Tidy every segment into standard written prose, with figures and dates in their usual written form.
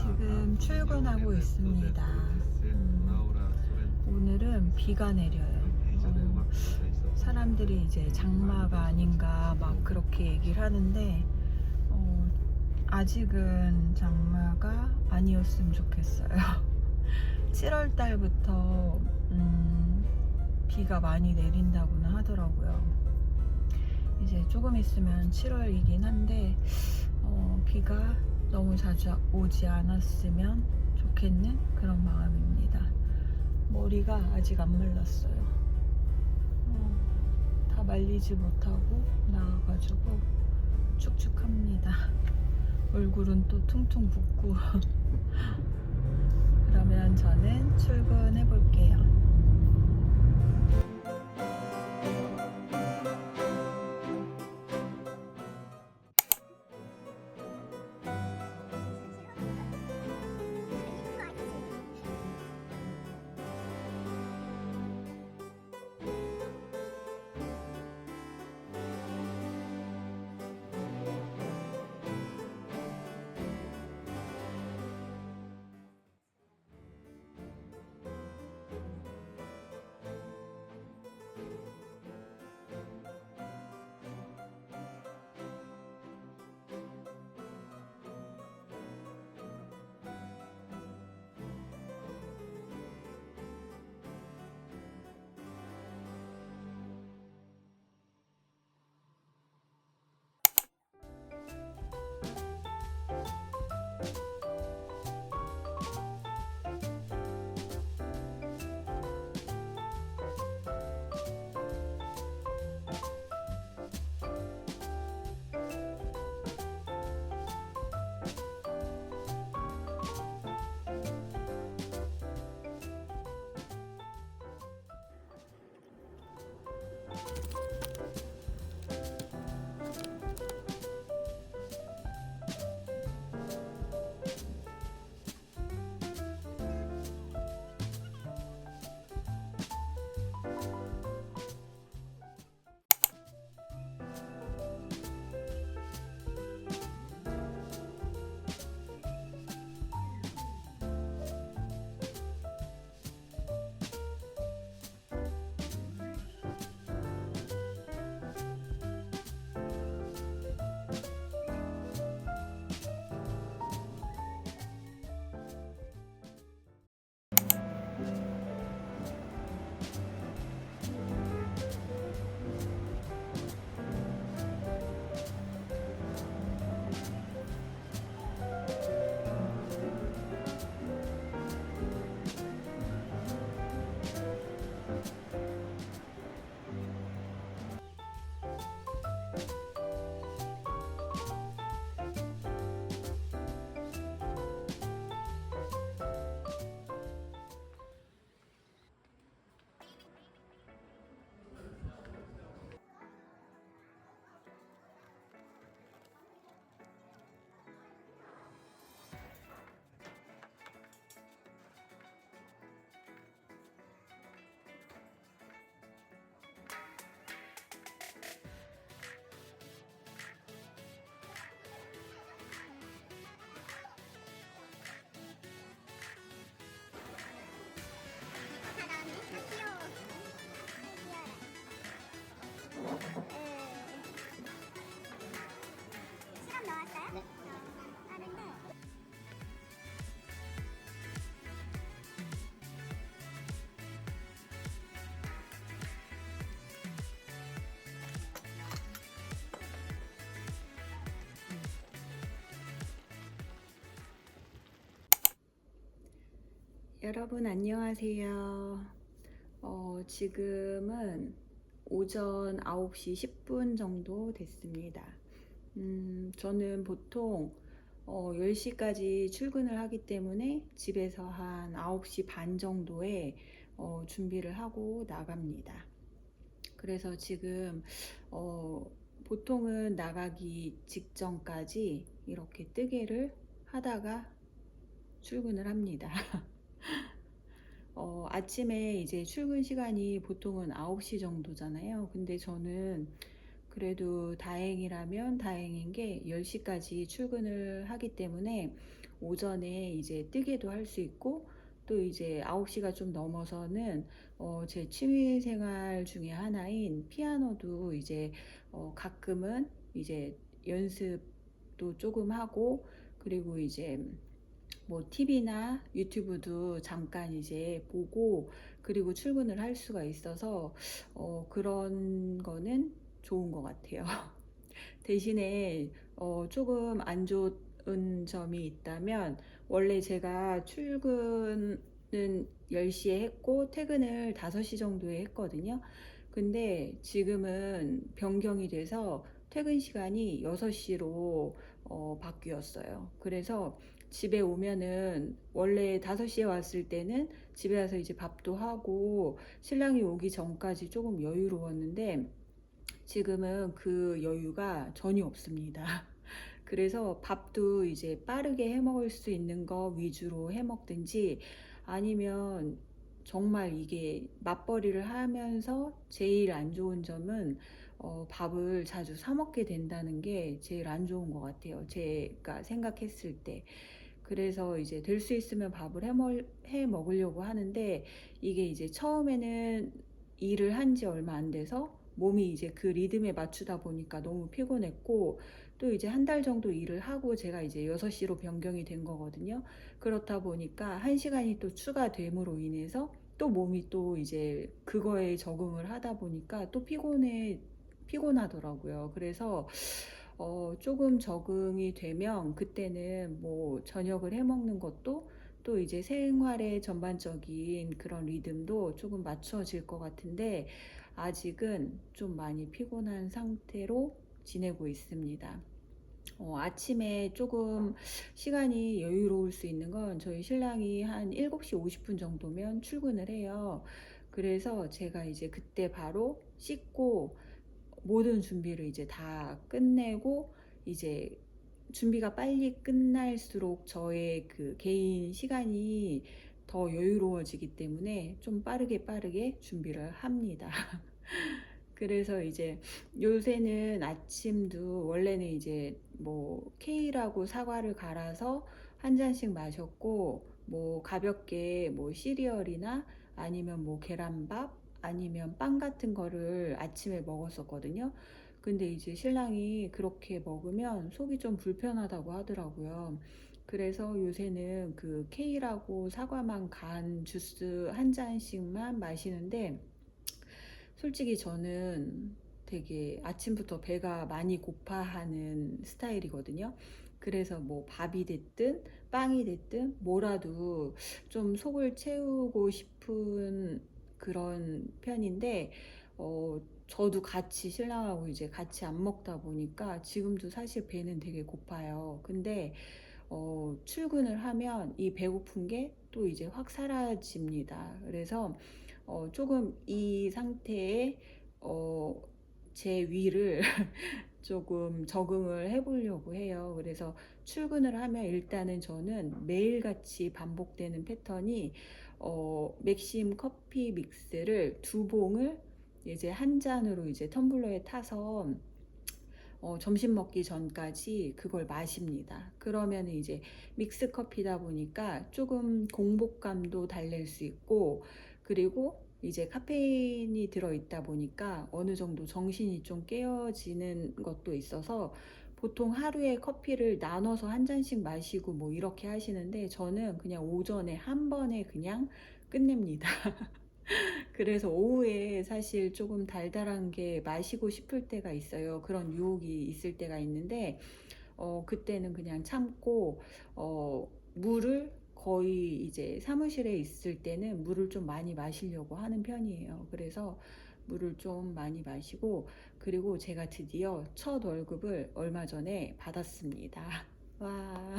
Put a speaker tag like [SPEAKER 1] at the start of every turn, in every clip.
[SPEAKER 1] 지금 출근하고 있습니다. 오늘은 비가 내려요. 사람들이 이제 장마가 아닌가 막 그렇게 얘기를 하는데 아직은 장마가 아니었으면 좋겠어요. 7월 달부터 비가 많이 내린다고는 하더라고요. 이제 조금 있으면 7월이긴 한데 비가 너무 자주 오지 않았으면 좋겠는 그런 마음입니다. 머리가 아직 안 말랐어요. 다 말리지 못하고 나와가지고 축축합니다. 얼굴은 또 퉁퉁 붓고. 그러면 저는 출근해 볼게요. 여러분 안녕하세요. 지금은 오전 9시 10분 정도 됐습니다. 저는 보통 10시까지 출근을 하기 때문에 집에서 한 9시 반 정도에 준비를 하고 나갑니다. 그래서 지금 보통은 나가기 직전까지 이렇게 뜨개를 하다가 출근을 합니다. 아침에 이제 출근 시간이 보통은 9시 정도잖아요. 근데 저는 그래도 다행이라면 다행인 게 10시까지 출근을 하기 때문에 오전에 이제 뜨개도 할 수 있고, 또 이제 9시가 좀 넘어서는 제 취미 생활 중에 하나인 피아노도 이제 가끔은 이제 연습도 조금 하고, 그리고 이제 뭐 TV나 유튜브도 잠깐 이제 보고, 그리고 출근을 할 수가 있어서 그런 거는 좋은 것 같아요. 대신에 조금 안 좋은 점이 있다면, 원래 제가 출근은 10시에 했고 퇴근을 5시 정도에 했거든요. 근데 지금은 변경이 돼서 퇴근 시간이 6시로 바뀌었어요. 그래서 집에 오면은, 원래 5시에 왔을 때는 집에 와서 이제 밥도 하고 신랑이 오기 전까지 조금 여유로웠는데, 지금은 그 여유가 전혀 없습니다. 그래서 밥도 이제 빠르게 해 먹을 수 있는 거 위주로 해 먹든지, 아니면 정말 이게 맞벌이를 하면서 제일 안 좋은 점은 밥을 자주 사 먹게 된다는 게 제일 안 좋은 것 같아요. 제가 생각했을 때. 그래서 이제 될 수 있으면 밥을 해 먹으려고 하는데, 이게 이제 처음에는 일을 한지 얼마 안 돼서 몸이 이제 그 리듬에 맞추다 보니까 너무 피곤했고, 또 이제 한 달 정도 일을 하고 제가 이제 6시로 변경이 된 거거든요. 그렇다 보니까 1시간이 또 추가됨으로 인해서 또 몸이 또 이제 그거에 적응을 하다 보니까 또 피곤하더라고요. 그래서 조금 적응이 되면 그때는 뭐 저녁을 해 먹는 것도, 또 이제 생활의 전반적인 그런 리듬도 조금 맞춰질 것 같은데, 아직은 좀 많이 피곤한 상태로 지내고 있습니다. 아침에 조금 시간이 여유로울 수 있는 건, 저희 신랑이 한 7시 50분 정도면 출근을 해요. 그래서 제가 이제 그때 바로 씻고 모든 준비를 이제 다 끝내고, 이제 준비가 빨리 끝날수록 저의 그 개인 시간이 더 여유로워지기 때문에 좀 빠르게 준비를 합니다. 그래서 이제 요새는 아침도, 원래는 이제 뭐 케일하고 사과를 갈아서 한 잔씩 마셨고, 뭐 가볍게 뭐 시리얼이나 아니면 뭐 계란밥 아니면 빵 같은 거를 아침에 먹었었거든요. 근데 이제 신랑이 그렇게 먹으면 속이 좀 불편하다고 하더라고요. 그래서 요새는 그 케일하고 사과만 간 주스 한 잔씩만 마시는데, 솔직히 저는 되게 아침부터 배가 많이 고파하는 스타일이거든요. 그래서 뭐 밥이 됐든 빵이 됐든 뭐라도 좀 속을 채우고 싶은 그런 편인데, 저도 같이 신랑하고 이제 같이 안 먹다 보니까 지금도 사실 배는 되게 고파요. 근데 출근을 하면 이 배고픈 게 또 이제 확 사라집니다. 그래서 조금 이 상태에 어, 제 위를 조금 적응을 해보려고 해요. 그래서 출근을 하면 일단은 저는 매일같이 반복되는 패턴이, 맥심 커피 믹스를 2봉을 이제 한 잔으로 이제 텀블러에 타서 점심 먹기 전까지 그걸 마십니다. 그러면 이제 믹스 커피다 보니까 조금 공복감도 달랠 수 있고, 그리고 이제 카페인이 들어있다 보니까 어느 정도 정신이 좀 깨어지는 것도 있어서, 보통 하루에 커피를 나눠서 한 잔씩 마시고 뭐 이렇게 하시는데, 저는 그냥 오전에 한 번에 그냥 끝냅니다. 그래서 오후에 사실 조금 달달한 게 마시고 싶을 때가 있어요. 그런 유혹이 있을 때가 있는데, 그때는 그냥 참고, 물을 거의 이제 사무실에 있을 때는 물을 좀 많이 마시려고 하는 편이에요. 그래서 물을 좀 많이 마시고, 그리고 제가 드디어 첫 월급을 얼마 전에 받았습니다. 와.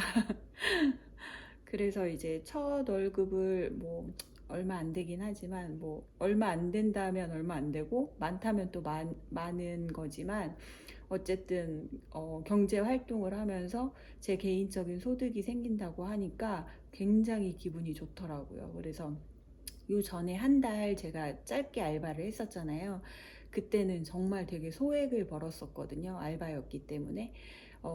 [SPEAKER 1] 그래서 이제 첫 월급을 뭐 얼마 안 되긴 하지만, 뭐 얼마 안 된다면 얼마 안 되고 많다면 또 많은 거지만, 어쨌든 경제 활동을 하면서 제 개인적인 소득이 생긴다고 하니까 굉장히 기분이 좋더라고요. 그래서 요 전에 한 달 제가 짧게 알바를 했었잖아요. 그때는 정말 되게 소액을 벌었었거든요. 알바였기 때문에.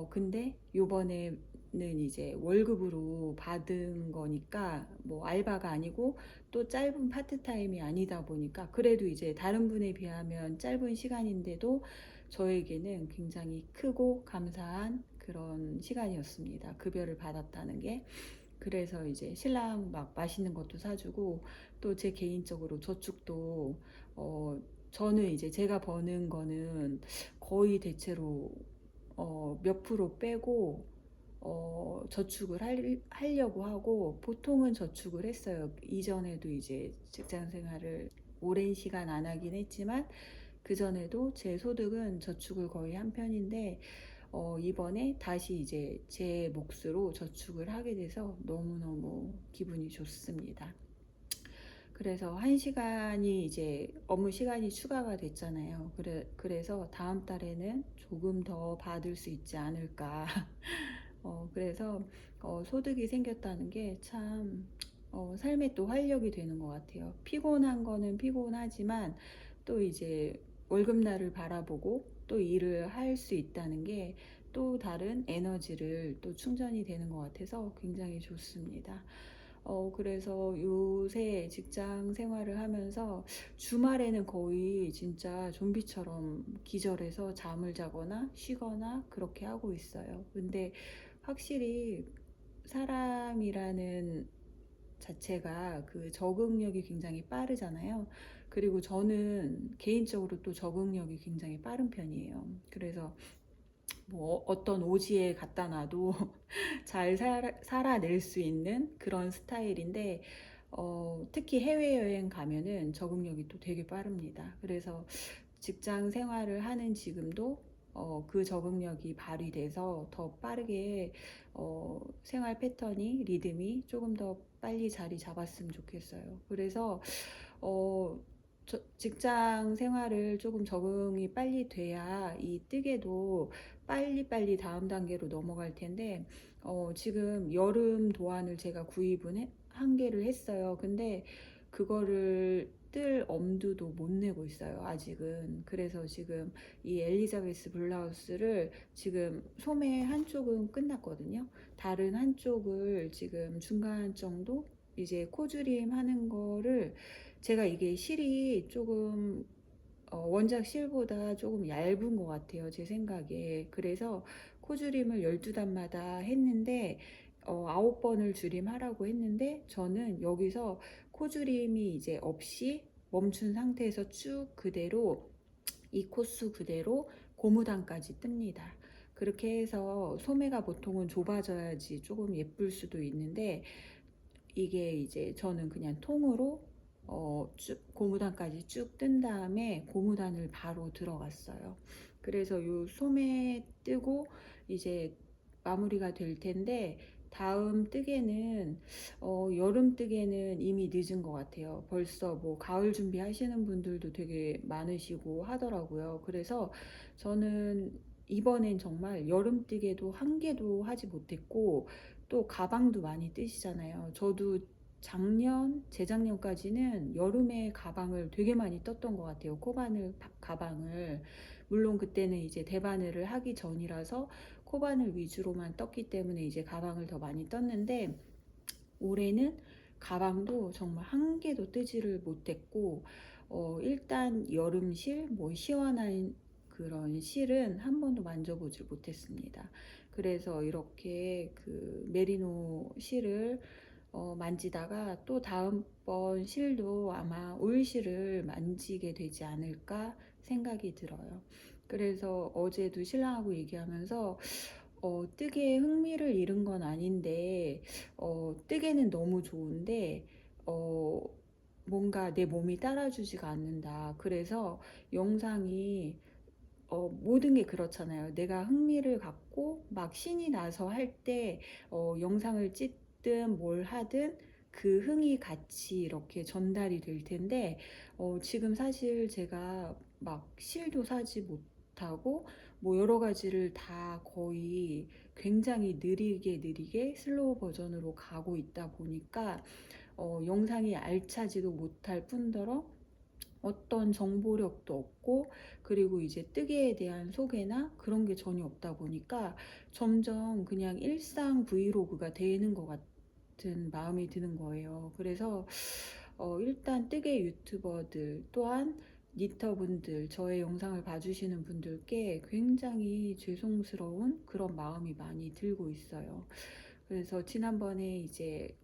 [SPEAKER 1] 근데 요번에 이제 월급으로 받은 거니까 뭐 알바가 아니고 또 짧은 파트타임이 아니다 보니까 그래도 이제 다른 분에 비하면 짧은 시간인데도 저에게는 굉장히 크고 감사한 그런 시간이었습니다. 급여를 받았다는 게. 그래서 이제 신랑 막 맛있는 것도 사주고 또 제 개인적으로 저축도 저는 이제 제가 버는 거는 거의 대체로 몇 프로 빼고 저축을 하려고 하고 보통은 저축을 했어요. 이전에도 이제 직장 생활을 오랜 시간 안 하긴 했지만 그전에도 제 소득은 저축을 거의 한 편인데 이번에 다시 이제 제 몫으로 저축을 하게 돼서 너무너무 기분이 좋습니다. 그래서 1시간이 이제 업무 시간이 추가가 됐잖아요. 그래서 다음 달에는 조금 더 받을 수 있지 않을까. 그래서 소득이 생겼다는 게 참 삶에 또 활력이 되는 것 같아요. 피곤한 거는 피곤하지만 또 이제 월급날을 바라보고 또 일을 할 수 있다는 게 또 다른 에너지를 또 충전이 되는 것 같아서 굉장히 좋습니다. 그래서 요새 직장 생활을 하면서 주말에는 거의 진짜 좀비처럼 기절해서 잠을 자거나 쉬거나 그렇게 하고 있어요. 근데 확실히 사람이라는 자체가 그 적응력이 굉장히 빠르잖아요. 그리고 저는 개인적으로 또 적응력이 굉장히 빠른 편이에요. 그래서 뭐 어떤 오지에 갖다 놔도 잘 살아낼 수 있는 그런 스타일인데 특히 해외여행 가면은 적응력이 또 되게 빠릅니다. 그래서 직장 생활을 하는 지금도 그 적응력이 발휘돼서 더 빠르게 생활 패턴이 리듬이 조금 더 빨리 자리 잡았으면 좋겠어요. 그래서 어, 직장 생활을 조금 적응이 빨리 돼야 이 뜨개도 빨리빨리 다음 단계로 넘어갈 텐데 지금 여름 도안을 제가 한 개를 했어요. 근데 그거를 뜰 엄두도 못 내고 있어요, 아직은. 그래서 지금 이 엘리자베스 블라우스를 지금 소매 한쪽은 끝났거든요. 다른 한쪽을 지금 중간 정도 이제 코줄임 하는 거를 제가 이게 실이 조금 원작 실보다 조금 얇은 것 같아요, 제 생각에. 그래서 코줄임을 12단마다 했는데 9번을 줄임하라고 했는데 저는 여기서 코줄임이 이제 없이 멈춘 상태에서 쭉 그대로 이 코스 그대로 고무단까지 뜹니다. 그렇게 해서 소매가 보통은 좁아져야지 조금 예쁠 수도 있는데 이게 이제 저는 그냥 통으로 쭉 고무단까지 쭉 뜬 다음에 고무단을 바로 들어갔어요. 그래서 요 소매 뜨고 이제 마무리가 될 텐데 다음 뜨개는 여름 뜨개는 이미 늦은 것 같아요. 벌써 뭐 가을 준비하시는 분들도 되게 많으시고 하더라고요. 그래서 저는 이번엔 정말 여름 뜨개도 한 개도 하지 못했고 또 가방도 많이 뜨시잖아요. 저도 재작년까지는 여름에 가방을 되게 많이 떴던 것 같아요. 코바늘 가방을. 물론 그때는 이제 대바늘을 하기 전이라서 코바늘 위주로만 떴기 때문에 이제 가방을 더 많이 떴는데 올해는 가방도 정말 한 개도 뜨지를 못했고 일단 여름실, 뭐 시원한 그런 실은 한 번도 만져보질 못했습니다. 그래서 이렇게 그 메리노 실을 만지다가 또 다음번 실도 아마 올 실을 만지게 되지 않을까 생각이 들어요. 그래서 어제도 신랑하고 얘기하면서 뜨개에 흥미를 잃은 건 아닌데 뜨개는 너무 좋은데 어, 뭔가 내 몸이 따라주지가 않는다. 그래서 영상이 모든 게 그렇잖아요. 내가 흥미를 갖고 막 신이 나서 할 때 영상을 찍든 뭘 하든 그 흥이 같이 이렇게 전달이 될 텐데 지금 사실 제가 막 실도 사지 못하고 뭐 여러 가지를 다 거의 굉장히 느리게 슬로우 버전으로 가고 있다 보니까 영상이 알차지도 못할 뿐더러 어떤 정보력도 없고, 그리고 이제 뜨개에 대한 소개나 그런 게 전혀 없다 보니까 점점 그냥 일상 브이로그가 되는 것 같은 마음이 드는 거예요. 그래서 일단 뜨개 유튜버들 또한 니터분들, 저의 영상을 봐주시는 분들께 굉장히 죄송스러운 그런 마음이 많이 들고 있어요. 그래서 지난번에 이제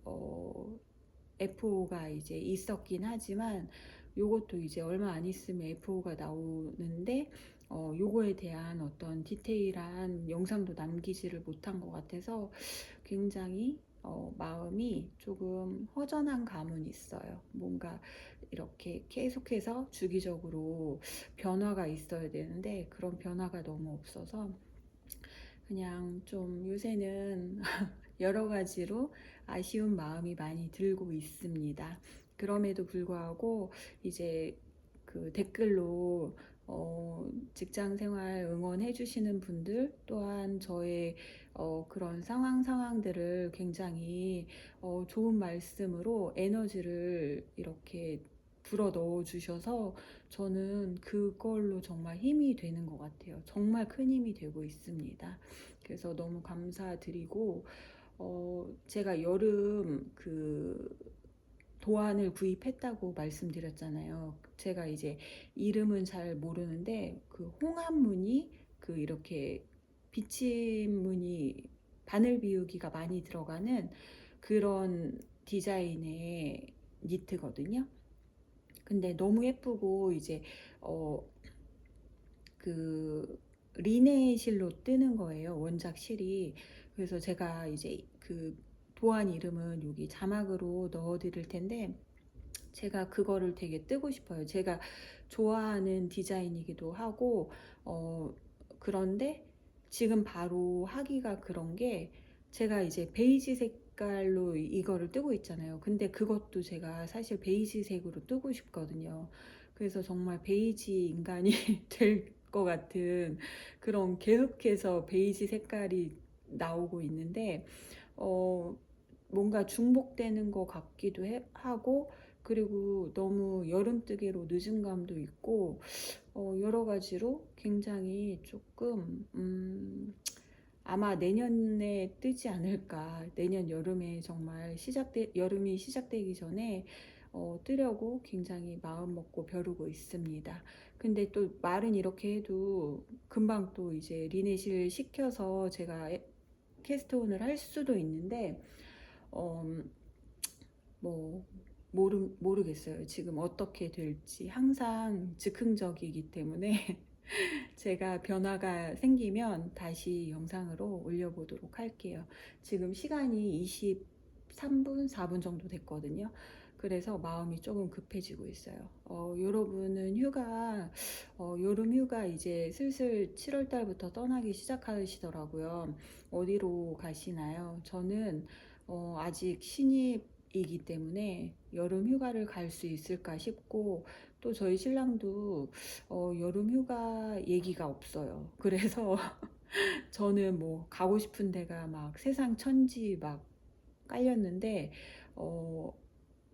[SPEAKER 1] FO가 이제 있었긴 하지만, 요것도 이제 얼마 안 있으면 FO가 나오는데 요거에 대한 어떤 디테일한 영상도 남기지를 못한 것 같아서 굉장히 마음이 조금 허전한 감은 있어요. 뭔가 이렇게 계속해서 주기적으로 변화가 있어야 되는데 그런 변화가 너무 없어서 그냥 좀 요새는 여러 가지로 아쉬운 마음이 많이 들고 있습니다. 그럼에도 불구하고 이제 그 댓글로 직장 생활 응원해 주시는 분들 또한 저의 그런 상황들을 굉장히 좋은 말씀으로 에너지를 이렇게 불어 넣어 주셔서 저는 그걸로 정말 힘이 되는 것 같아요. 정말 큰 힘이 되고 있습니다. 그래서 너무 감사드리고, 제가 여름 그 도안을 구입했다고 말씀드렸잖아요. 제가 이제 이름은 잘 모르는데 그 홍합무늬, 그 이렇게 비침무늬, 바늘 비우기가 많이 들어가는 그런 디자인의 니트거든요. 근데 너무 예쁘고 이제 어 그 리네실로 뜨는 거예요, 원작 실이. 그래서 제가 이제 그 도안 이름은 여기 자막으로 넣어 드릴 텐데, 제가 그거를 되게 뜨고 싶어요. 제가 좋아하는 디자인이기도 하고, 어 그런데 지금 바로 하기가 그런 게, 제가 이제 베이지 색깔로 이거를 뜨고 있잖아요. 근데 그것도 제가 사실 베이지색으로 뜨고 싶거든요. 그래서 정말 베이지 인간이 될 것 같은 그런, 계속해서 베이지 색깔이 나오고 있는데 어 뭔가 중복되는 것 같기도 하고, 그리고 너무 여름뜨기로 늦은 감도 있고, 여러 가지로 굉장히 조금 아마 내년에 뜨지 않을까. 내년 여름에 정말 여름이 시작되기 전에 뜨려고 굉장히 마음 먹고 벼르고 있습니다. 근데 또 말은 이렇게 해도 금방 또 이제 리넷을 시켜서 제가 캐스트온을 할 수도 있는데, 어, 뭐 모르겠어요. 지금 어떻게 될지. 항상 즉흥적이기 때문에 제가 변화가 생기면 다시 영상으로 올려보도록 할게요. 지금 시간이 23분, 4분 정도 됐거든요. 그래서 마음이 조금 급해지고 있어요. 여러분은 여름 휴가 이제 슬슬 7월 달부터 떠나기 시작하시더라고요. 어디로 가시나요? 저는 아직 신입이기 때문에 여름 휴가를 갈 수 있을까 싶고, 또 저희 신랑도 여름 휴가 얘기가 없어요. 그래서 저는 뭐 가고 싶은 데가 막 세상 천지 막 깔렸는데, 어,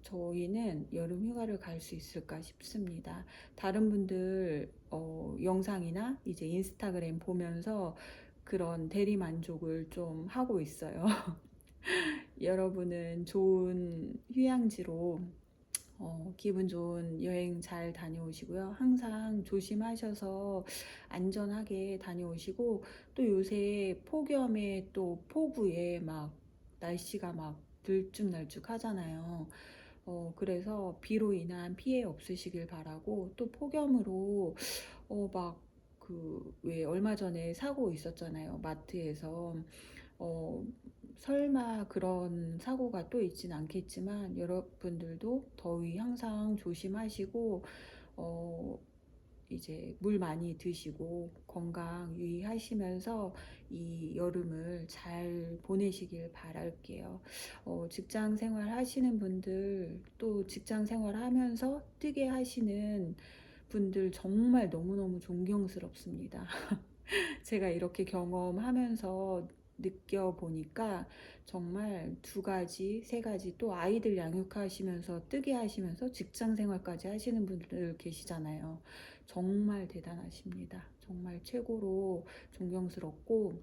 [SPEAKER 1] 저희는 여름 휴가를 갈 수 있을까 싶습니다. 다른 분들 영상이나 이제 인스타그램 보면서 그런 대리 만족을 좀 하고 있어요. 여러분은 좋은 휴양지로 기분 좋은 여행 잘 다녀오시고요. 항상 조심하셔서 안전하게 다녀오시고, 또 요새 폭염에 또 폭우에 막 날씨가 막 들쭉날쭉 하잖아요. 그래서 비로 인한 피해 없으시길 바라고, 또 폭염으로 막 그 왜 얼마 전에 사고 있었잖아요, 마트에서. 어, 설마 그런 사고가 또 있진 않겠지만 여러분들도 더위 항상 조심하시고, 어, 이제 물 많이 드시고 건강 유의하시면서 이 여름을 잘 보내시길 바랄게요. 직장 생활 하시는 분들, 또 직장 생활 하면서 뜨개 하시는 분들 정말 너무너무 존경스럽습니다. 제가 이렇게 경험하면서 느껴보니까 정말 두 가지, 세 가지 또 아이들 양육하시면서 뜨개 하시면서 직장 생활까지 하시는 분들 계시잖아요. 정말 대단하십니다. 정말 최고로 존경스럽고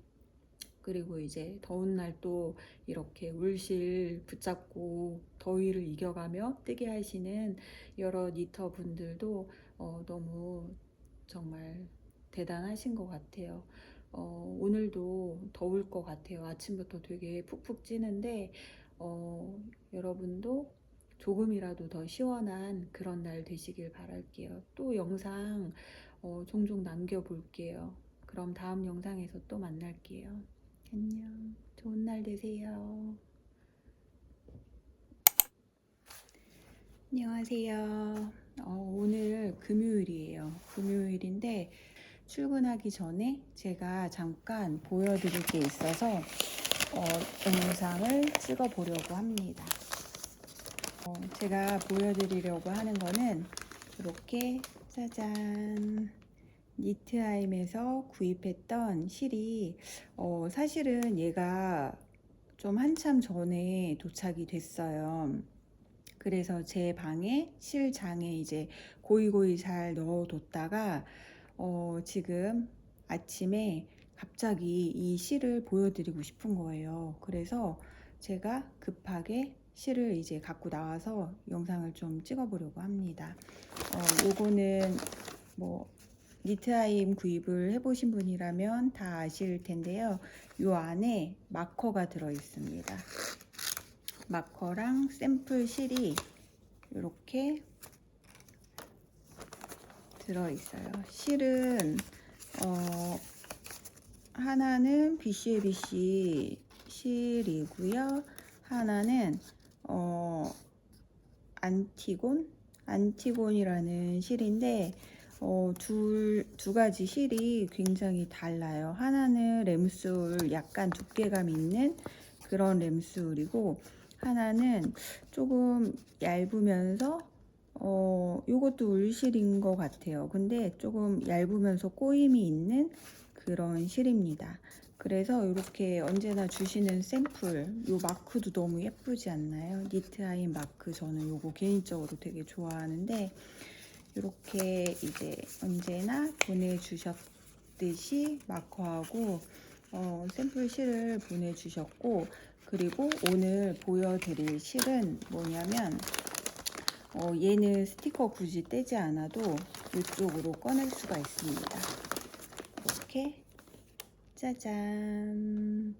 [SPEAKER 1] 그리고 이제 더운 날 또 이렇게 울실 붙잡고 더위를 이겨가며 뜨게 하시는 여러 니터 분들도 너무 정말 대단하신 것 같아요. 오늘도 더울 것 같아요. 아침부터 되게 푹푹 찌는데 여러분도 조금이라도 더 시원한 그런 날 되시길 바랄게요. 또 영상 종종 남겨볼게요. 그럼 다음 영상에서 또 만날게요. 안녕. 좋은 날 되세요. 안녕하세요. 오늘 금요일이에요. 금요일인데 출근하기 전에 제가 잠깐 보여드릴 게 있어서 영상을 찍어 보려고 합니다. 제가 보여드리려고 하는 거는 이렇게 짜잔 니트아임에서 구입했던 실이 사실은 얘가 좀 한참 전에 도착이 됐어요. 그래서 제 방에 실장에 이제 고이고이 잘 넣어뒀다가 지금 아침에 갑자기 이 실을 보여드리고 싶은 거예요. 그래서 제가 급하게 실을 이제 갖고 나와서 영상을 좀 찍어보려고 합니다. 요거는 뭐 니트아임 구입을 해보신 분이라면 다 아실 텐데요. 요 안에 마커가 들어 있습니다. 마커랑 샘플 실이 이렇게 들어 있어요. 실은 하나는 BCABC 실이고요. 하나는 안티곤이라는 실인데 두 가지 실이 굉장히 달라요. 하나는 램솔 약간 두께감 있는 그런 램솔이고 하나는 조금 얇으면서 요것도 울실인 것 같아요. 근데 조금 얇으면서 꼬임이 있는 그런 실입니다. 그래서 이렇게 언제나 주시는 샘플, 요 마크도 너무 예쁘지 않나요? 니트아임 마크 저는 요거 개인적으로 되게 좋아하는데 이렇게 이제 언제나 보내주셨듯이 마커하고 샘플 실을 보내주셨고 그리고 오늘 보여드릴 실은 뭐냐면 얘는 스티커 굳이 떼지 않아도 이쪽으로 꺼낼 수가 있습니다. 이렇게 짜잔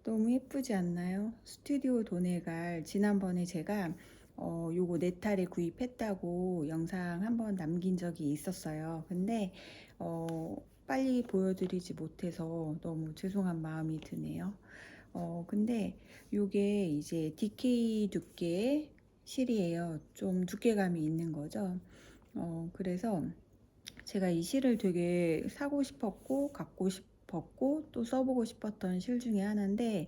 [SPEAKER 1] 너무 예쁘지 않나요? 스튜디오 도네갈 지난번에 제가 요거 네탈에 구입했다고 영상 한번 남긴 적이 있었어요. 근데 빨리 보여드리지 못해서 너무 죄송한 마음이 드네요. 근데 요게 이제 DK 두께의 실이에요. 좀 두께감이 있는 거죠. 그래서 제가 이 실을 되게 사고 싶었고 갖고 싶었고 또 써보고 싶었던 실 중에 하나인데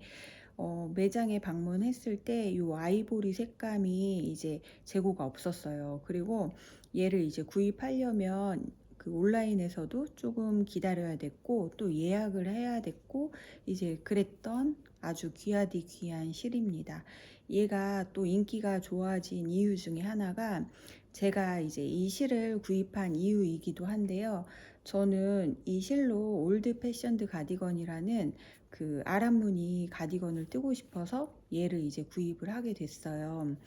[SPEAKER 1] 매장에 방문했을 때 이 아이보리 색감이 이제 재고가 없었어요. 그리고 얘를 이제 구입하려면 그 온라인에서도 조금 기다려야 됐고 또 예약을 해야 됐고 이제 그랬던 아주 귀하디 귀한 실입니다. 얘가 또 인기가 좋아진 이유 중에 하나가 제가 이제 이 실을 구입한 이유이기도 한데요. 저는 이 실로 올드 패션드 가디건이라는 그 아랍무늬 가디건을 뜨고 싶어서 얘를 이제 구입을 하게 됐어요.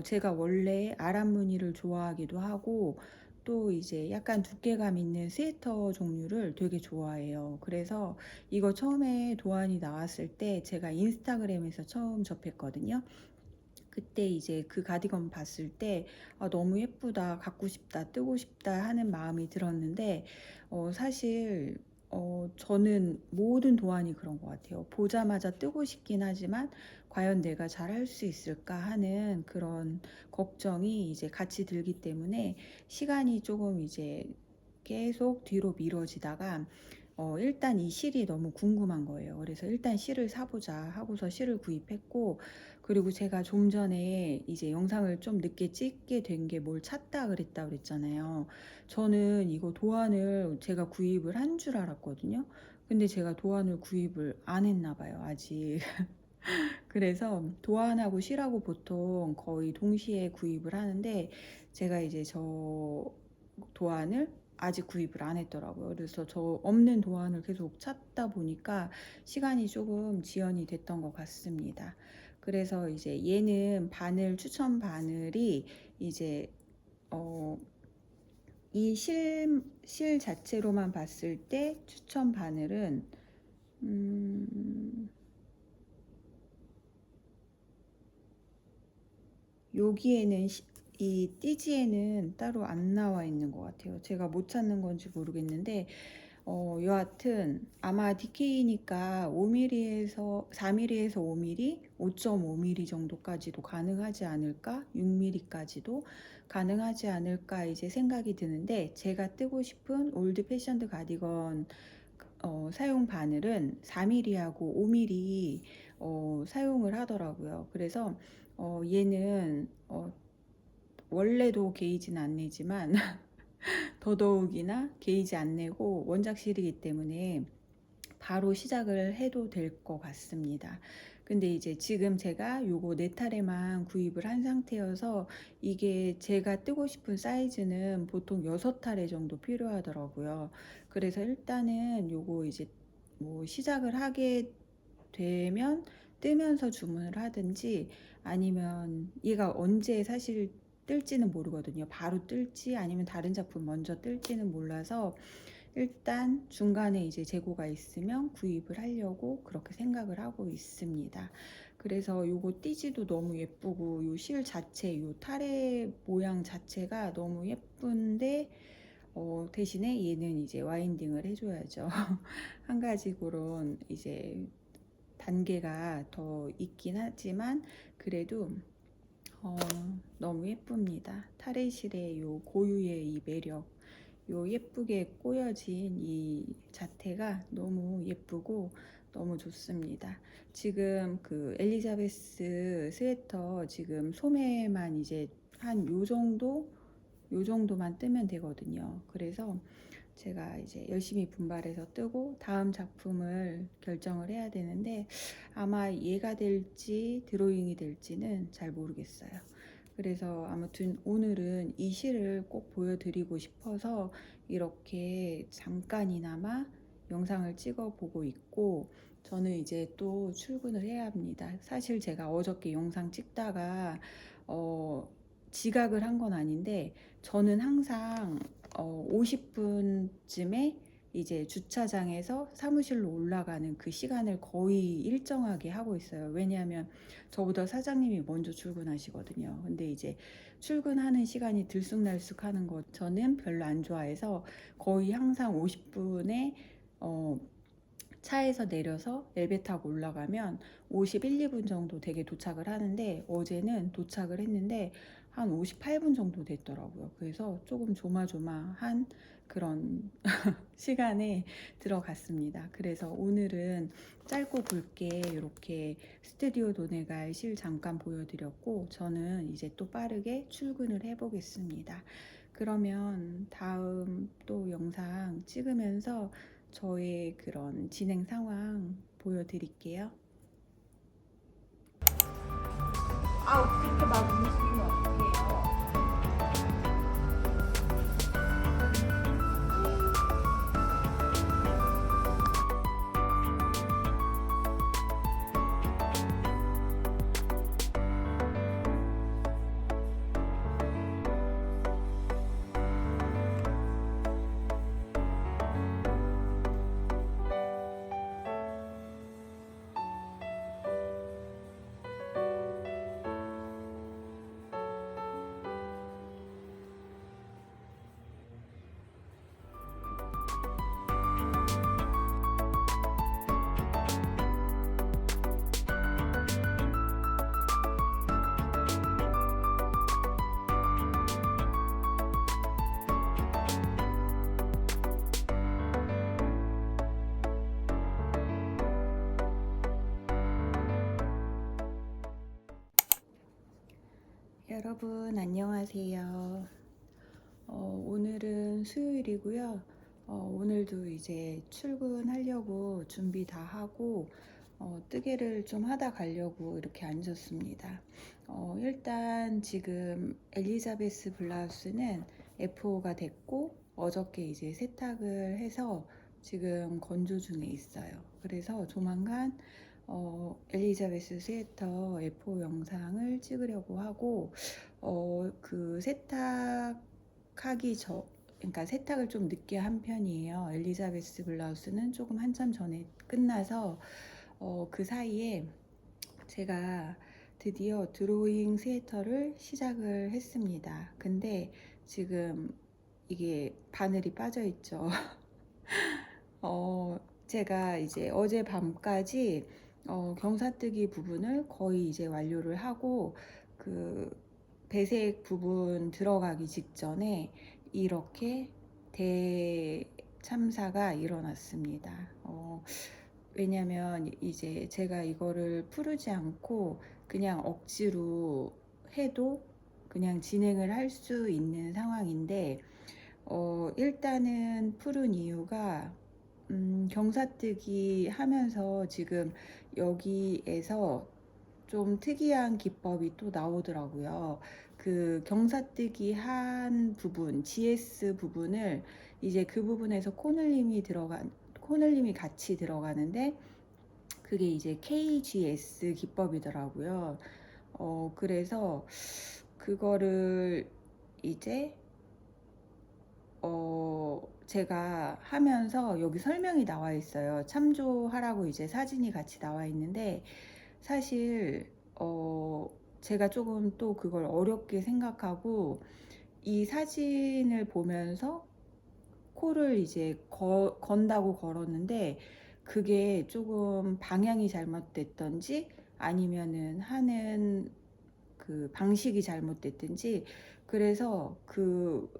[SPEAKER 1] 제가 원래 아랍무늬를 좋아하기도 하고 또 이제 약간 두께감 있는 스웨터 종류를 되게 좋아해요. 그래서 이거 처음에 도안이 나왔을 때 제가 인스타그램에서 처음 접했거든요. 그때 이제 그 가디건 봤을 때 너무 예쁘다, 갖고 싶다, 뜨고 싶다 하는 마음이 들었는데 사실 저는 모든 도안이 그런 것 같아요. 보자마자 뜨고 싶긴 하지만 과연 내가 잘 할 수 있을까 하는 그런 걱정이 이제 같이 들기 때문에 시간이 조금 이제 계속 뒤로 미뤄지다가 일단 이 실이 너무 궁금한 거예요. 그래서 일단 실을 사보자 하고서 실을 구입했고 그리고 제가 좀 전에 이제 영상을 좀 늦게 찍게 된 게 뭘 찾다 그랬다 그랬잖아요. 저는 이거 도안을 제가 구입을 한 줄 알았거든요. 근데 제가 도안을 구입을 안 했나 봐요, 아직. 그래서 도안하고 실하고 보통 거의 동시에 구입을 하는데 제가 이제 저 도안을 아직 구입을 안 했더라고요. 그래서 저 없는 도안을 계속 찾다 보니까 시간이 조금 지연이 됐던 것 같습니다. 그래서 이제 얘는 바늘, 추천 바늘이 이제 이 실 자체로만 봤을 때 추천 바늘은 여기에는 이 띠지에는 따로 안 나와 있는 것 같아요. 제가 못 찾는 건지 모르겠는데 여하튼 아마 DK니까 5mm에서 4mm에서 5mm, 5.5mm 정도까지도 가능하지 않을까? 6mm까지도 가능하지 않을까 이제 생각이 드는데 제가 뜨고 싶은 올드 패션드 가디건 사용 바늘은 4mm하고 5mm 사용을 하더라고요. 그래서 얘는 원래도 게이지는 안 내지만 더더욱이나 게이지 안 내고 원작실이기 때문에 바로 시작을 해도 될 것 같습니다. 근데 이제 지금 제가 요거 4탈에만 구입을 한 상태여서 이게 제가 뜨고 싶은 사이즈는 보통 6탈에 정도 필요하더라고요. 그래서 일단은 요거 이제 뭐 시작을 하게 되면 뜨면서 주문을 하든지 아니면 얘가 언제 사실 뜰지는 모르거든요. 바로 뜰지 아니면 다른 작품 먼저 뜰지는 몰라서 일단 중간에 이제 재고가 있으면 구입을 하려고 그렇게 생각을 하고 있습니다. 그래서 요거 띠지도 너무 예쁘고 요 실 자체 요 타래 모양 자체가 너무 예쁜데 대신에 얘는 이제 와인딩을 해줘야죠. 한 가지 그런 이제 단계가 더 있긴 하지만 그래도 너무 예쁩니다. 타레실의 요 고유의 이 매력, 요 예쁘게 꼬여진 이 자태가 너무 예쁘고 너무 좋습니다. 지금 그 엘리자베스 스웨터 지금 소매만 이제 한 요 정도만 뜨면 되거든요. 그래서 제가 이제 열심히 분발해서 뜨고 다음 작품을 결정을 해야 되는데 아마 얘가 될지 드로잉이 될지는 잘 모르겠어요. 그래서 아무튼 오늘은 이 시를 꼭 보여드리고 싶어서 이렇게 잠깐이나마 영상을 찍어 보고 있고 저는 이제 또 출근을 해야 합니다. 사실 제가 어저께 영상 찍다가 지각을 한 건 아닌데 저는 항상 50분쯤에 이제 주차장에서 사무실로 올라가는 그 시간을 거의 일정하게 하고 있어요. 왜냐하면 저보다 사장님이 먼저 출근하시거든요. 근데 이제 출근하는 시간이 들쑥날쑥 하는 거 저는 별로 안 좋아해서 거의 항상 50분에 차에서 내려서 엘베 타고 올라가면 51, 2분 정도 되게 도착을 하는데 어제는 도착을 했는데 한 58분 정도 됐더라고요. 그래서 조금 조마조마한 그런 시간에 들어갔습니다. 그래서 오늘은 짧고 굵게 이렇게 스튜디오 도네갈 실 잠깐 보여드렸고 저는 이제 또 빠르게 출근을 해보겠습니다. 그러면 다음 또 영상 찍으면서 저의 그런 진행 상황 보여드릴게요. 그렇게 막 움직이면 어떡해요? 여러분 안녕하세요. 오늘은 수요일이고요. 오늘도 이제 출근하려고 준비 다 하고 뜨개를 좀 하다 가려고 이렇게 앉았습니다. 일단 지금 엘리자베스 블라우스는 F5가 됐고 어저께 이제 세탁을 해서 지금 건조 중에 있어요. 그래서 조만간 엘리자베스 스웨터 F5 영상을 찍으려고 하고 그 세탁하기 전 그러니까 세탁을 좀 늦게 한 편이에요. 엘리자베스 블라우스는 조금 한참 전에 끝나서 그 사이에 제가 드디어 드로잉 스웨터를 시작을 했습니다. 근데 지금 이게 바늘이 빠져 있죠. 제가 이제 어제 밤까지 경사뜨기 부분을 거의 이제 완료를 하고 그 배색 부분 들어가기 직전에 이렇게 대참사가 일어났습니다. 왜냐면 이제 제가 이거를 푸르지 않고 그냥 억지로 해도 그냥 진행을 할 수 있는 상황인데 일단은 푸른 이유가 경사뜨기 하면서 지금 여기에서 좀 특이한 기법이 또 나오더라고요. 그 경사뜨기 한 부분, GS 부분을 이제 그 부분에서 코늘림이 같이 들어가는데 그게 이제 KGS 기법이더라고요. 그래서 그거를 이제 제가 하면서 여기 설명이 나와 있어요. 참조하라고 이제 사진이 같이 나와 있는데 사실 제가 조금 또 그걸 어렵게 생각하고 이 사진을 보면서 코를 이제 건다고 걸었는데 그게 조금 방향이 잘못됐던지 아니면은 하는 그 방식이 잘못됐든지 그래서 그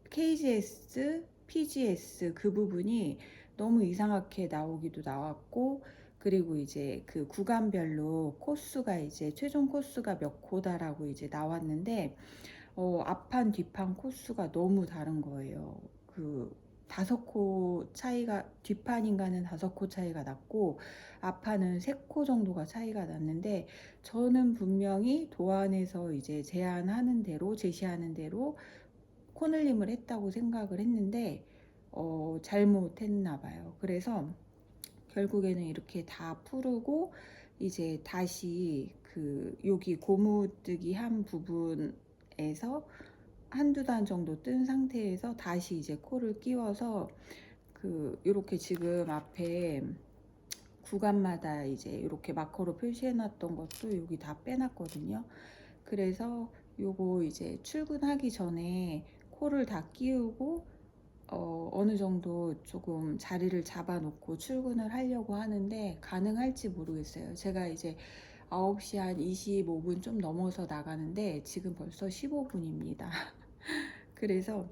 [SPEAKER 1] KGS, PGS 그 부분이 너무 이상하게 나오기도 나왔고 그리고 이제 그 구간별로 코수가 이제 최종 코수가 몇 코다라고 이제 나왔는데 앞판 뒷판 코수가 너무 다른 거예요. 그 5코 차이가 뒷판인가는 5코 차이가 났고 앞판은 3코 정도가 차이가 났는데 저는 분명히 도안에서 이제 제시하는 대로 코늘림을 했다고 생각을 했는데 잘못했나 봐요. 그래서 결국에는 이렇게 다 풀고 이제 다시 그 여기 고무뜨기 한 부분에서 한두 단 정도 뜬 상태에서 다시 이제 코를 끼워서 그 이렇게 지금 앞에 구간마다 이제 이렇게 마커로 표시해 놨던 것도 여기 다 빼놨거든요. 그래서 요거 이제 출근하기 전에 코를 다 끼우고 어느 정도 조금 자리를 잡아 놓고 출근을 하려고 하는데 가능할지 모르겠어요. 제가 이제 9시 한 25분 좀 넘어서 나가는데 지금 벌써 15분입니다. 그래서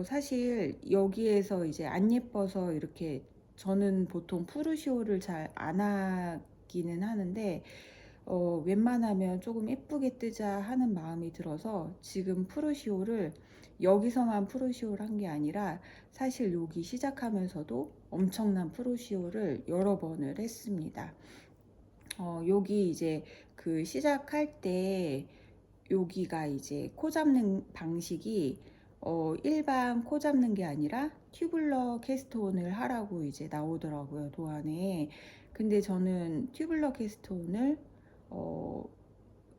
[SPEAKER 1] 사실 여기에서 이제 안 예뻐서 이렇게 저는 보통 푸르시오를 잘 안 하기는 하는데 웬만하면 조금 예쁘게 뜨자 하는 마음이 들어서 지금 푸르시오를 여기서만 푸르시오를 한 게 아니라 사실 여기 시작하면서도 엄청난 푸르시오를 여러 번을 했습니다. 여기 이제 그 시작할 때 여기가 이제 코 잡는 방식이 일반 코 잡는 게 아니라 튜블러 캐스트온을 하라고 이제 나오더라고요, 도안에. 근데 저는 튜블러 캐스트온을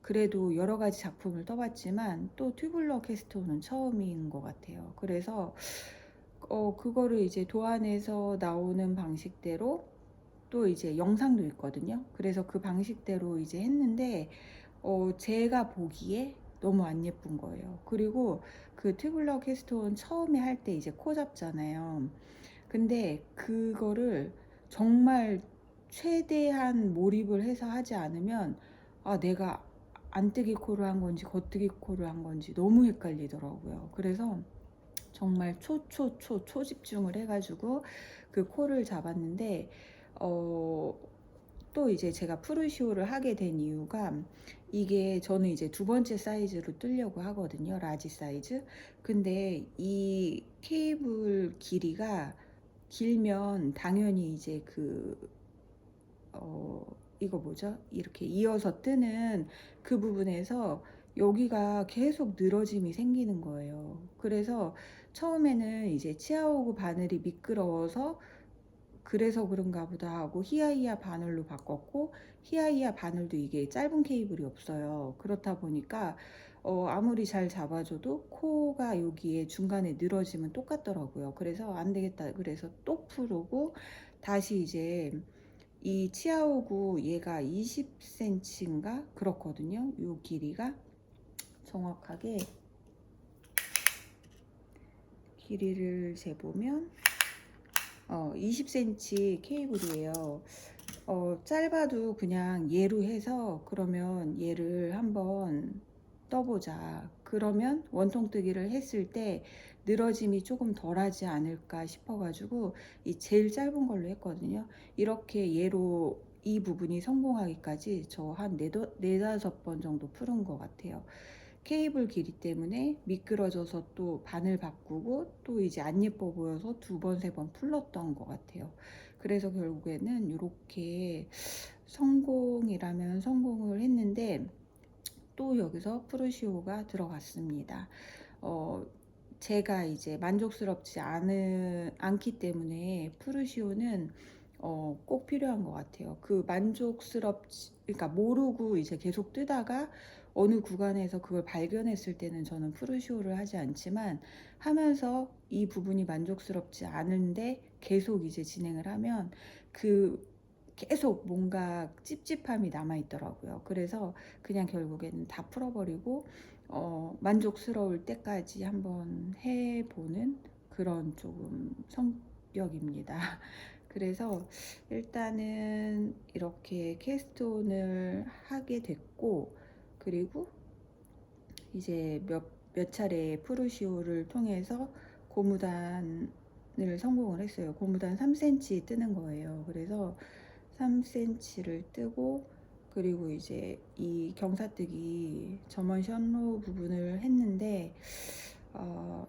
[SPEAKER 1] 그래도 여러 가지 작품을 떠봤지만 또 튜블러 캐스트온은 처음인 것 같아요. 그래서 그거를 이제 도안에서 나오는 방식대로 또 이제 영상도 있거든요. 그래서 그 방식대로 이제 했는데 제가 보기에 너무 안 예쁜 거예요. 그리고 그 튜블러 캐스톤 처음에 할 때 이제 코 잡잖아요. 근데 그거를 정말 최대한 몰입을 해서 하지 않으면 내가 안뜨기 코를 한 건지 겉뜨기 코를 한 건지 너무 헷갈리더라고요. 그래서 정말 초집중을 해가지고 그 코를 잡았는데 또 이제 제가 프루시오를 하게 된 이유가 이게 저는 이제 두 번째 사이즈로 뜨려고 하거든요. 라지 사이즈. 근데 이 케이블 길이가 길면 당연히 이제 어, 이거 뭐죠? 이렇게 이어서 뜨는 그 부분에서 여기가 계속 늘어짐이 생기는 거예요. 그래서 처음에는 이제 치아오구 바늘이 미끄러워서 그래서 그런가 보다 하고 히아이아 바늘로 바꿨고, 히아이아 바늘도 이게 짧은 케이블이 없어요. 그렇다 보니까 아무리 잘 잡아줘도 코가 여기에 중간에 늘어지면 똑같더라고요. 그래서 안 되겠다. 그래서 또 풀고 다시 이제 이 치아오구 얘가 20cm인가 그렇거든요. 요 길이가 정확하게 길이를 재보면 20cm 케이블이에요. 짧아도 그냥 얘로 해서 그러면 얘를 한번 떠보자. 그러면 원통뜨기를 했을 때 늘어짐이 조금 덜하지 않을까 싶어가지고 이 제일 짧은 걸로 했거든요. 이렇게 얘로 이 부분이 성공하기까지 저 한 네다섯 번 정도 풀은 것 같아요. 케이블 길이 때문에 미끄러져서 또 바늘 바꾸고 또 이제 안 예뻐 보여서 두 번, 세 번 풀렀던 것 같아요. 그래서 결국에는 이렇게 성공이라면 성공을 했는데 또 여기서 프루시오가 들어갔습니다. 어, 제가 이제 만족스럽지 않기 때문에 프루시오는 꼭 필요한 것 같아요. 그 그러니까 모르고 이제 계속 뜨다가 어느 구간에서 그걸 발견했을 때는 저는 프루시오를 하지 않지만 하면서 이 부분이 만족스럽지 않은데 계속 이제 진행을 하면 그 계속 뭔가 찝찝함이 남아 있더라고요. 그래서 그냥 결국에는 다 풀어버리고 만족스러울 때까지 한번 해보는 그런 조금 성격입니다. 그래서 일단은 이렇게 캐스톤을 하게 됐고, 그리고 이제 몇 차례 프루시오를 통해서 고무단을 성공을 했어요. 고무단 3cm 뜨는 거예요. 그래서 3cm를 뜨고, 그리고 이제 이 경사뜨기 점원 션로 부분을 했는데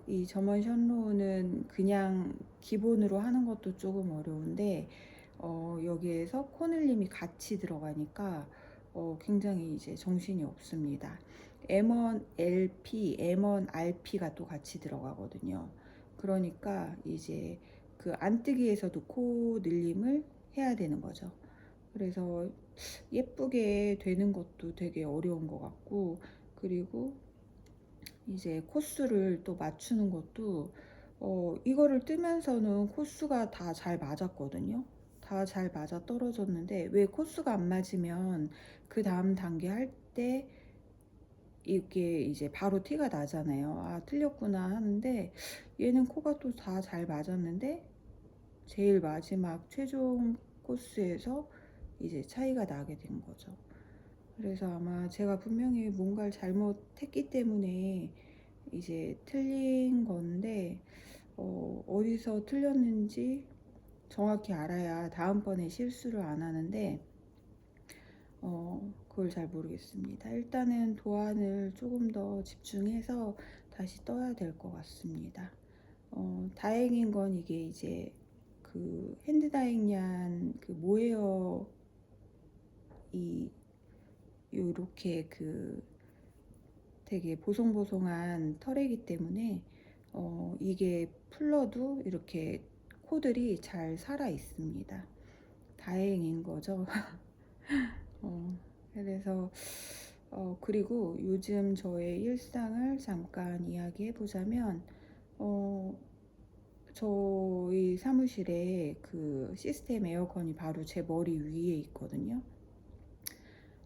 [SPEAKER 1] 이 점원 션로는 그냥 기본으로 하는 것도 조금 어려운데 여기에서 코늘림이 같이 들어가니까 굉장히 이제 정신이 없습니다. M1 LP, M1 RP가 또 같이 들어가거든요. 그러니까 이제 그 안뜨기에서도 코 늘림을 해야 되는 거죠. 그래서 예쁘게 되는 것도 되게 어려운 것 같고, 그리고 이제 코수를 또 맞추는 것도 이거를 뜨면서는 코수가 다 잘 맞았거든요. 다 잘 맞아 떨어졌는데 왜 코수가 안 맞으면 그 다음 단계 할 때 이게 이제 바로 티가 나잖아요. 아, 틀렸구나 하는데 얘는 코가 또 다 잘 맞았는데 제일 마지막 최종 코스에서 이제 차이가 나게 된 거죠. 그래서 아마 제가 분명히 뭔가를 잘못했기 때문에 이제 틀린 건데 어디서 틀렸는지 정확히 알아야 다음번에 실수를 안 하는데 그걸 잘 모르겠습니다. 일단은 도안을 조금 더 집중해서 다시 떠야 될 것 같습니다. 다행인 건 이게 이제 그 핸드다잉얀 그 모헤어 이 요렇게 그 되게 보송보송한 털이기 때문에 이게 풀러도 이렇게 코들이 잘 살아 있습니다. 다행인 거죠. 그래서 그리고 요즘 저의 일상을 잠깐 이야기해 보자면 저희 사무실에 그 시스템 에어컨이 바로 제 머리 위에 있거든요.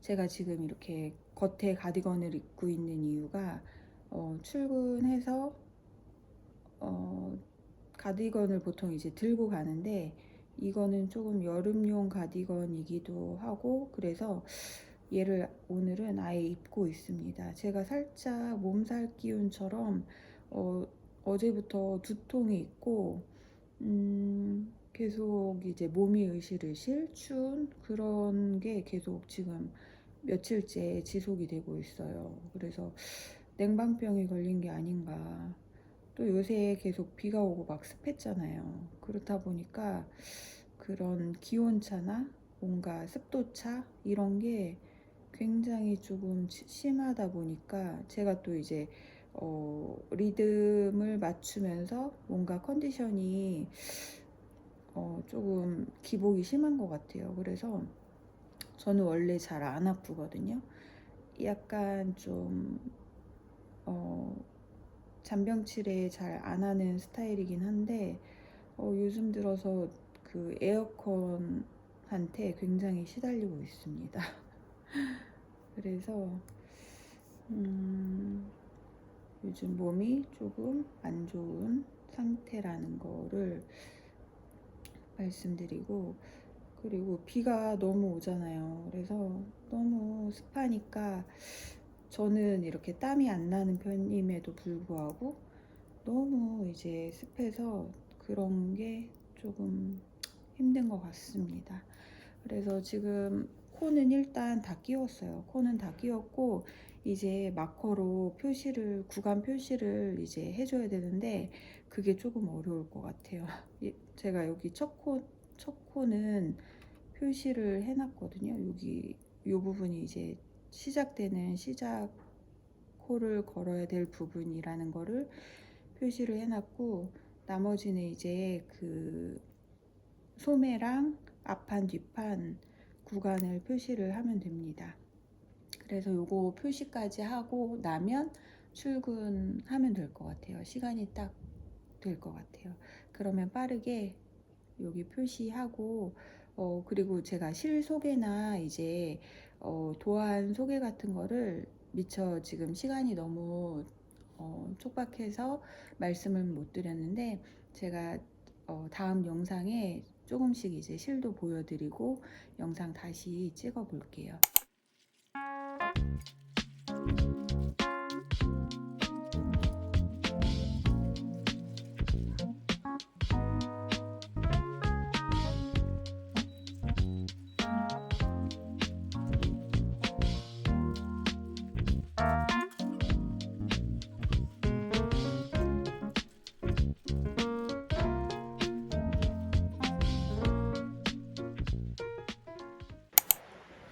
[SPEAKER 1] 제가 지금 이렇게 겉에 가디건을 입고 있는 이유가 출근해서 가디건을 보통 이제 들고 가는데 이거는 조금 여름용 가디건이기도 하고 그래서 얘를 오늘은 아예 입고 있습니다. 제가 살짝 몸살 기운처럼 어제부터 두통이 있고 계속 이제 몸이 으실으실 추운 그런 게 계속 지금 며칠째 지속이 되고 있어요. 그래서 냉방병이 걸린 게 아닌가. 또 요새 계속 비가 오고 막 습했잖아요. 그렇다 보니까 그런 기온차나 뭔가 습도차 이런 게 굉장히 조금 심하다 보니까 제가 또 이제 리듬을 맞추면서 뭔가 컨디션이 조금 기복이 심한 것 같아요. 그래서 저는 원래 잘 안 아프거든요. 약간 좀 잔병치레 잘 안 하는 스타일이긴 한데 요즘 들어서 그 에어컨한테 굉장히 시달리고 있습니다. 그래서 요즘 몸이 조금 안 좋은 상태라는 거를 말씀드리고, 그리고 비가 너무 오잖아요. 그래서 너무 습하니까 저는 이렇게 땀이 안 나는 편임에도 불구하고 너무 이제 습해서 그런 게 조금 힘든 것 같습니다. 그래서 지금 코는 일단 다 끼웠어요. 코는 다 끼웠고 이제 마커로 표시를, 구간 표시를 이제 해줘야 되는데 그게 조금 어려울 것 같아요. 제가 여기 첫 코는 표시를 해놨거든요. 여기 이 부분이 이제 시작되는 시작 코를 걸어야 될 부분이라는 거를 표시를 해놨고, 나머지는 이제 그 소매랑 앞판 뒷판 구간을 표시를 하면 됩니다. 그래서 요거 표시까지 하고 나면 출근하면 될 것 같아요. 시간이 딱 될 것 같아요. 그러면 빠르게 여기 표시하고 그리고 제가 실 소개나 이제 도안 소개 같은 거를 미처 지금 시간이 너무 촉박해서 말씀을 못 드렸는데, 제가 다음 영상에 조금씩 이제 실도 보여드리고 영상 다시 찍어 볼게요.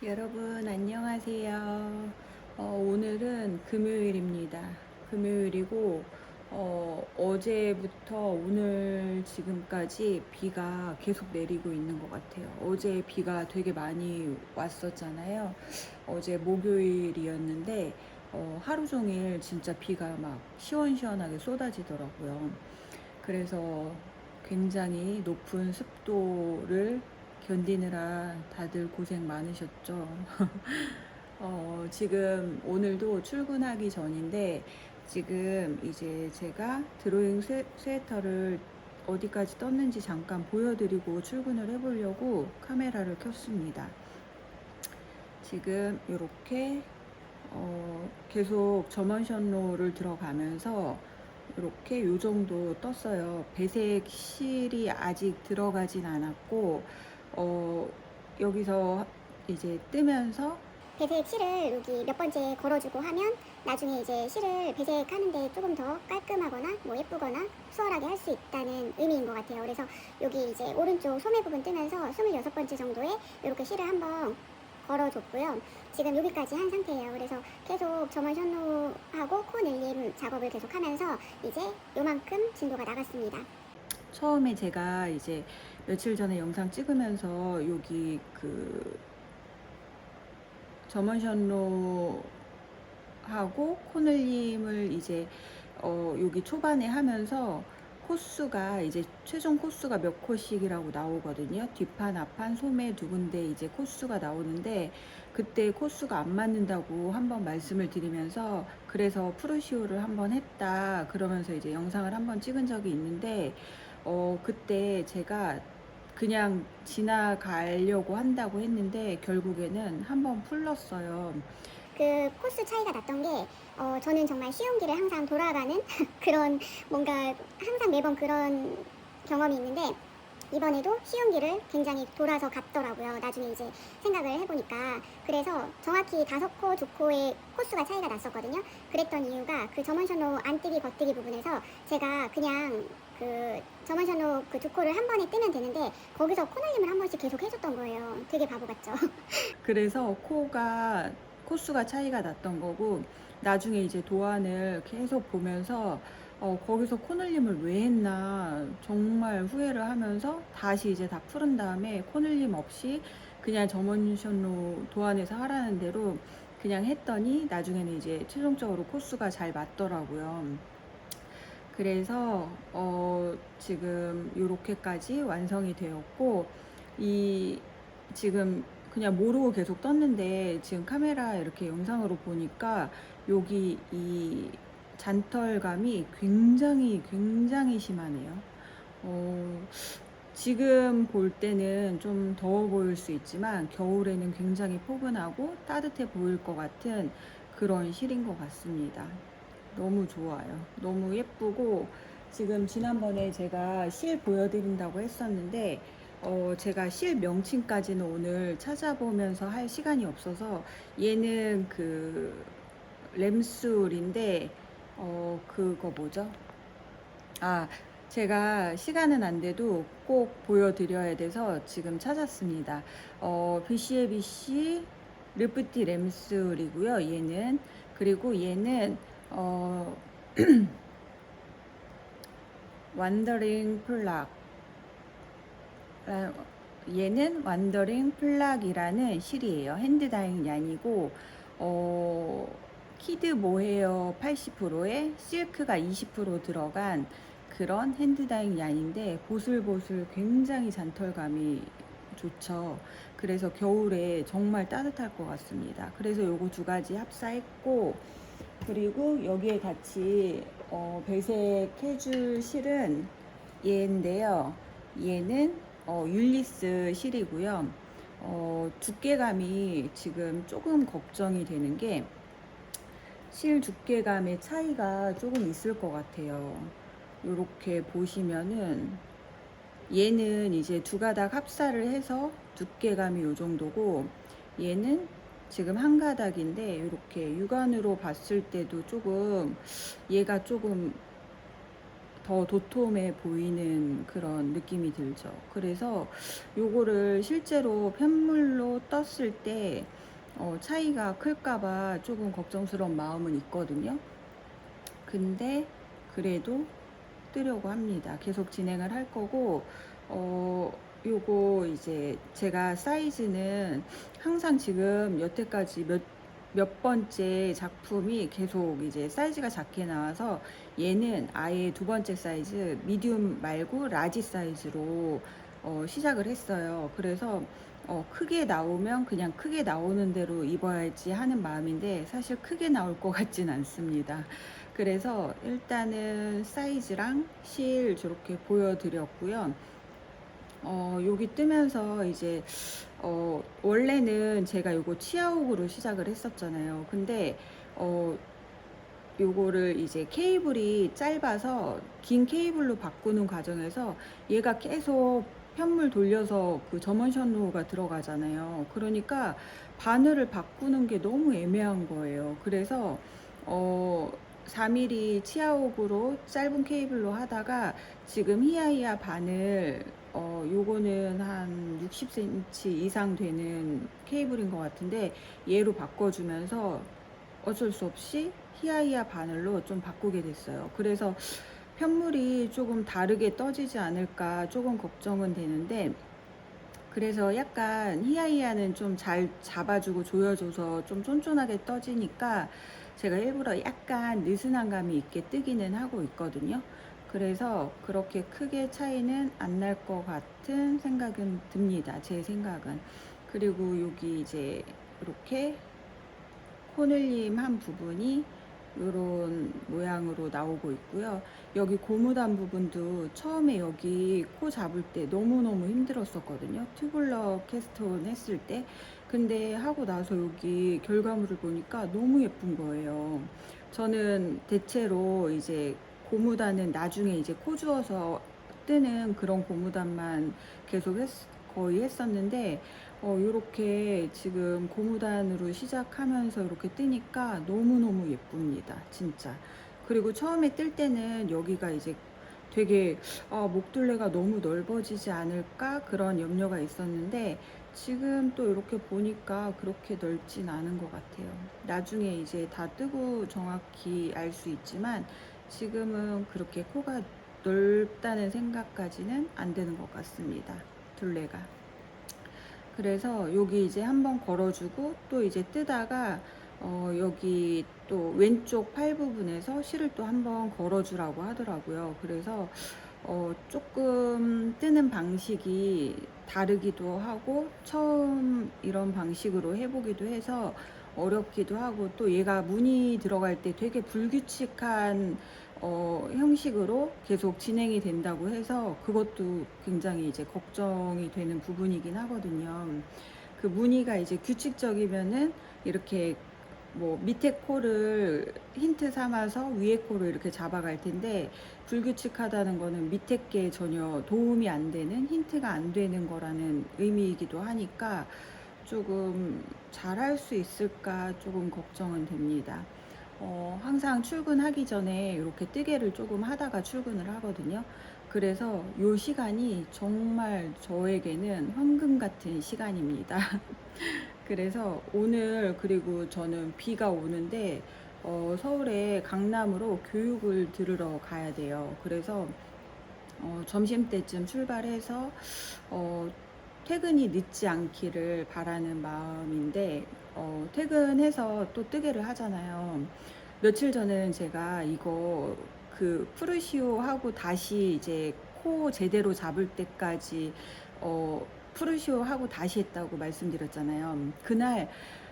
[SPEAKER 1] 여러분 안녕하세요. 오늘은 금요일입니다. 금요일이고 어제부터 오늘 지금까지 비가 계속 내리고 있는 것 같아요. 어제 비가 되게 많이 왔었잖아요. 어제 목요일이었는데 하루 종일 진짜 비가 막 시원시원하게 쏟아지더라고요. 그래서 굉장히 높은 습도를 견디느라 다들 고생 많으셨죠. 지금 오늘도 출근하기 전인데 지금 이제 제가 드로잉 스웨터를 어디까지 떴는지 잠깐 보여드리고 출근을 해보려고 카메라를 켰습니다. 지금 이렇게 계속 저먼션로를 들어가면서 이렇게 요 정도 떴어요. 배색 실이 아직 들어가진 않았고 여기서 이제 뜨면서
[SPEAKER 2] 배색 실을 여기 몇 번째 걸어주고 하면 나중에 이제 실을 배색하는데 조금 더 깔끔하거나 뭐 예쁘거나 수월하게 할 수 있다는 의미인 것 같아요. 그래서 여기 이제 오른쪽 소매 부분 뜨면서 26번째 정도에 이렇게 실을 한번 걸어줬고요. 지금 여기까지 한 상태예요. 그래서 계속 점원 현로하고 코 늘림 작업을 계속 하면서 이제 요만큼 진도가 나갔습니다.
[SPEAKER 1] 처음에 제가 이제 며칠 전에 영상 찍으면서 여기 그 저먼션로 하고 코늘림을 이제 여기 초반에 하면서 코수가 이제 최종 코수가 몇 코씩이라고 나오거든요. 뒷판, 앞판, 소매 두 군데 이제 코수가 나오는데 그때 코수가 안 맞는다고 한번 말씀을 드리면서 그래서 프루시오를 한번 했다 그러면서 이제 영상을 한번 찍은 적이 있는데 그때 제가 그냥 지나가려고 한다고 했는데 결국에는 한번 풀렀어요.
[SPEAKER 2] 그 코스 차이가 났던 게 저는 정말 쉬운 길을 항상 돌아가는 그런 뭔가 항상 매번 그런 경험이 있는데 이번에도 쉬운 길을 굉장히 돌아서 갔더라고요. 나중에 이제 생각을 해보니까. 그래서 정확히 5코, 2코의 코수가 차이가 났었거든요. 그랬던 이유가 그 점원션로 안뜨기 겉뜨기 부분에서 제가 그냥 그 점원션로 그 2코를 한 번에 뜨면 되는데 거기서 코날림을 한 번씩 계속 해줬던 거예요. 되게 바보 같죠.
[SPEAKER 1] 그래서 코수가 차이가 났던 거고, 나중에 이제 도안을 계속 보면서 거기서 코늘림을 왜 했나 정말 후회를 하면서 다시 이제 다 푸른 다음에 코늘림 없이 그냥 점원션로 도안에서 하라는 대로 그냥 했더니 나중에는 이제 최종적으로 코수가 잘 맞더라고요. 그래서 지금 요렇게까지 완성이 되었고, 이 지금 그냥 모르고 계속 떴는데 지금 카메라 이렇게 영상으로 보니까 여기 이 잔털감이 굉장히 심하네요. 지금 볼 때는 좀 더워 보일 수 있지만 겨울에는 굉장히 포근하고 따뜻해 보일 것 같은 그런 실인 것 같습니다. 너무 좋아요. 너무 예쁘고, 지금 지난번에 제가 실 보여드린다고 했었는데 제가 실 명칭까지는 오늘 찾아보면서 할 시간이 없어서, 얘는 그 램술인데 그거 뭐죠? 제가 시간은 안 돼도 꼭 보여드려야 돼서 지금 찾았습니다. BC의 BC 르프티 램술이고요. 얘는. 그리고 얘는 완더링 플락. 얘는 완더링 플락이라는 실이에요. 핸드다잉 얀이고, 키드 모헤어 80%에 실크가 20% 들어간 그런 핸드다잉 얀인데, 보슬보슬 굉장히 잔털감이 좋죠. 그래서 겨울에 정말 따뜻할 것 같습니다. 그래서 요거 2가지 합사했고, 그리고 여기에 같이 배색해줄 실은 얘인데요. 얘는 율리스 실이고요. 두께감이 지금 조금 걱정이 되는 게, 실 두께감의 차이가 조금 있을 것 같아요. 이렇게 보시면은 얘는 이제 2가닥 합사를 해서 두께감이 요 정도고, 얘는 지금 1가닥인데 이렇게 육안으로 봤을 때도 조금 얘가 조금 더 도톰해 보이는 그런 느낌이 들죠. 그래서 요거를 실제로 편물로 떴을 때 차이가 클까봐 조금 걱정스러운 마음은 있거든요. 근데 그래도 뜨려고 합니다. 계속 진행을 할 거고, 요거 이제 제가 사이즈는 항상 지금 여태까지 몇 번째 작품이 계속 이제 사이즈가 작게 나와서, 얘는 아예 2번째 사이즈 미디움 말고 라지 사이즈로 시작을 했어요. 그래서 크게 나오면 그냥 크게 나오는 대로 입어야지 하는 마음인데, 사실 크게 나올 것 같진 않습니다. 그래서 일단은 사이즈랑 실 저렇게 보여드렸고요. 여기 뜨면서 이제 원래는 제가 요거 치아옥으로 시작을 했었잖아요. 근데 요거를 이제 케이블이 짧아서 긴 케이블로 바꾸는 과정에서 얘가 계속 편물 돌려서 그 점원션로가 들어가잖아요. 그러니까 바늘을 바꾸는 게 너무 애매한 거예요. 그래서 4mm 치아옥으로 짧은 케이블로 하다가 지금 히야히야 바늘 요거는 한 60cm 이상 되는 케이블인 것 같은데, 얘로 바꿔주면서 어쩔 수 없이 히야히야 바늘로 좀 바꾸게 됐어요. 그래서 편물이 조금 다르게 떠지지 않을까 조금 걱정은 되는데, 그래서 약간 히야히야는 좀 잘 잡아주고 조여줘서 좀 쫀쫀하게 떠지니까 제가 일부러 약간 느슨한 감이 있게 뜨기는 하고 있거든요. 그래서 그렇게 크게 차이는 안 날 것 같은 생각은 듭니다. 제 생각은. 그리고 여기 이제 이렇게 코늘림 한 부분이 이런 모양으로 나오고 있고요. 여기 고무단 부분도 처음에 여기 코 잡을 때 너무너무 힘들었었거든요. 튜블러 캐스톤 했을 때. 근데 하고 나서 여기 결과물을 보니까 너무 예쁜 거예요. 저는 대체로 이제 고무단은 나중에 이제 코 주어서 뜨는 그런 고무단만 계속 거의 했었는데 요렇게 지금 고무단으로 시작하면서 이렇게 뜨니까 너무너무 예쁩니다. 진짜. 그리고 처음에 뜰 때는 여기가 이제 되게 목둘레가 너무 넓어지지 않을까 그런 염려가 있었는데 지금 또 이렇게 보니까 그렇게 넓진 않은 것 같아요. 나중에 이제 다 뜨고 정확히 알 수 있지만 지금은 그렇게 코가 넓다는 생각까지는 안 드는 것 같습니다. 둘레가. 그래서 여기 이제 한번 걸어주고 또 이제 뜨다가 여기 또 왼쪽 팔 부분에서 실을 또 한번 걸어주라고 하더라고요. 그래서 조금 뜨는 방식이 다르기도 하고 처음 이런 방식으로 해보기도 해서 어렵기도 하고 또 얘가 무늬 들어갈 때 되게 불규칙한 형식으로 계속 진행이 된다고 해서 그것도 굉장히 이제 걱정이 되는 부분이긴 하거든요. 그 무늬가 이제 규칙적이면은 이렇게 뭐 밑에 코를 힌트 삼아서 위에 코를 이렇게 잡아갈 텐데 불규칙하다는 거는 밑에 게 전혀 도움이 안 되는 힌트가 안 되는 거라는 의미이기도 하니까 조금 잘할 수 있을까 조금 걱정은 됩니다. 항상 출근하기 전에 이렇게 뜨개를 조금 하다가 출근을 하거든요. 그래서 요 시간이 정말 저에게는 황금 같은 시간입니다. 그래서 오늘 그리고 저는 비가 오는데 서울의 강남으로 교육을 들으러 가야 돼요. 그래서 점심때쯤 출발해서 퇴근이 늦지 않기를 바라는 마음인데 퇴근해서 또 뜨개를 하잖아요. 며칠 전에는 제가 이거 그 프루시오 하고 다시 이제 코 제대로 잡을 때까지 프루시오 하고 다시 했다고 말씀드렸잖아요. 그날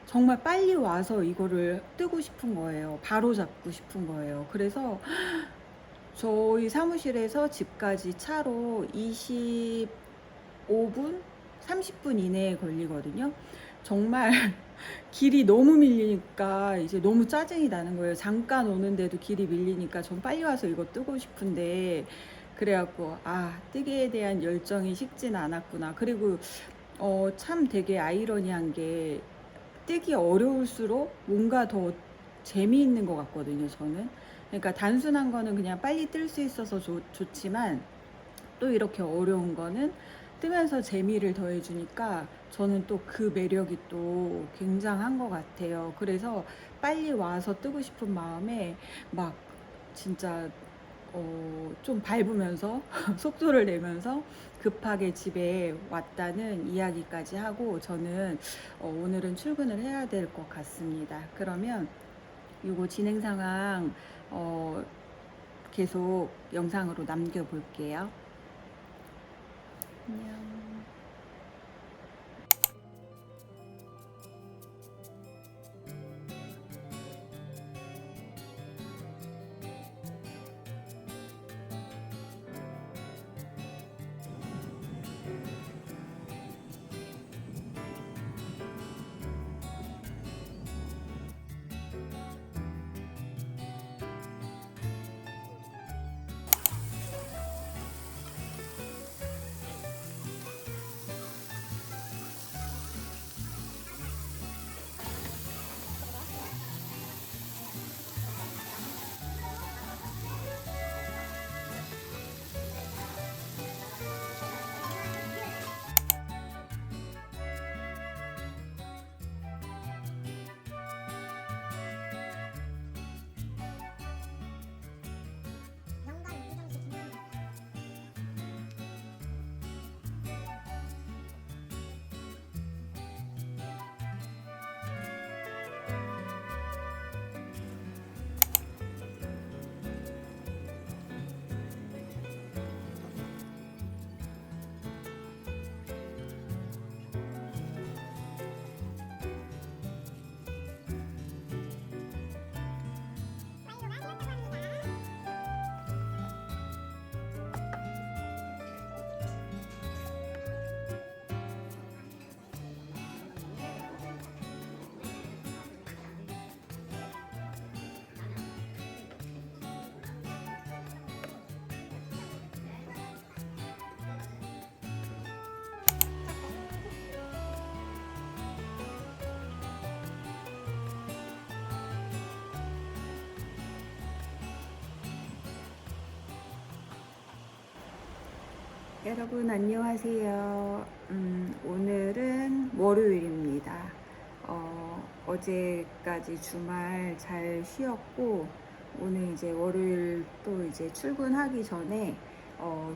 [SPEAKER 1] 정말 빨리 와서 이거를 뜨고 싶은 거예요. 바로 잡고 싶은 거예요. 그래서 저희 사무실에서 집까지 차로 25분, 30분 이내에 걸리거든요. 정말 길이 너무 밀리니까 이제 너무 짜증이 나는 거예요. 잠깐 오는데도 길이 밀리니까 전 빨리 와서 이거 뜨고 싶은데 그래갖고 뜨개에 대한 열정이 식진 않았구나. 그리고 참 되게 아이러니한 게 뜨기 어려울수록 뭔가 더 재미있는 것 같거든요, 저는. 그러니까 단순한 거는 그냥 빨리 뜰 수 있어서 좋지만 또 이렇게 어려운 거는 뜨면서 재미를 더해주니까 저는 또 그 매력이 또 굉장한 것 같아요. 그래서 빨리 와서 뜨고 싶은 마음에 막 진짜 좀 밟으면서 속도를 내면서 급하게 집에 왔다는 이야기까지 하고 저는 오늘은 출근을 해야 될 것 같습니다. 그러면 요거 진행 상황 계속 영상으로 남겨볼게요. 안녕. 여러분 안녕하세요. 오늘은 월요일입니다. 어제까지 주말 잘 쉬었고 오늘 이제 월요일 또 이제 출근하기 전에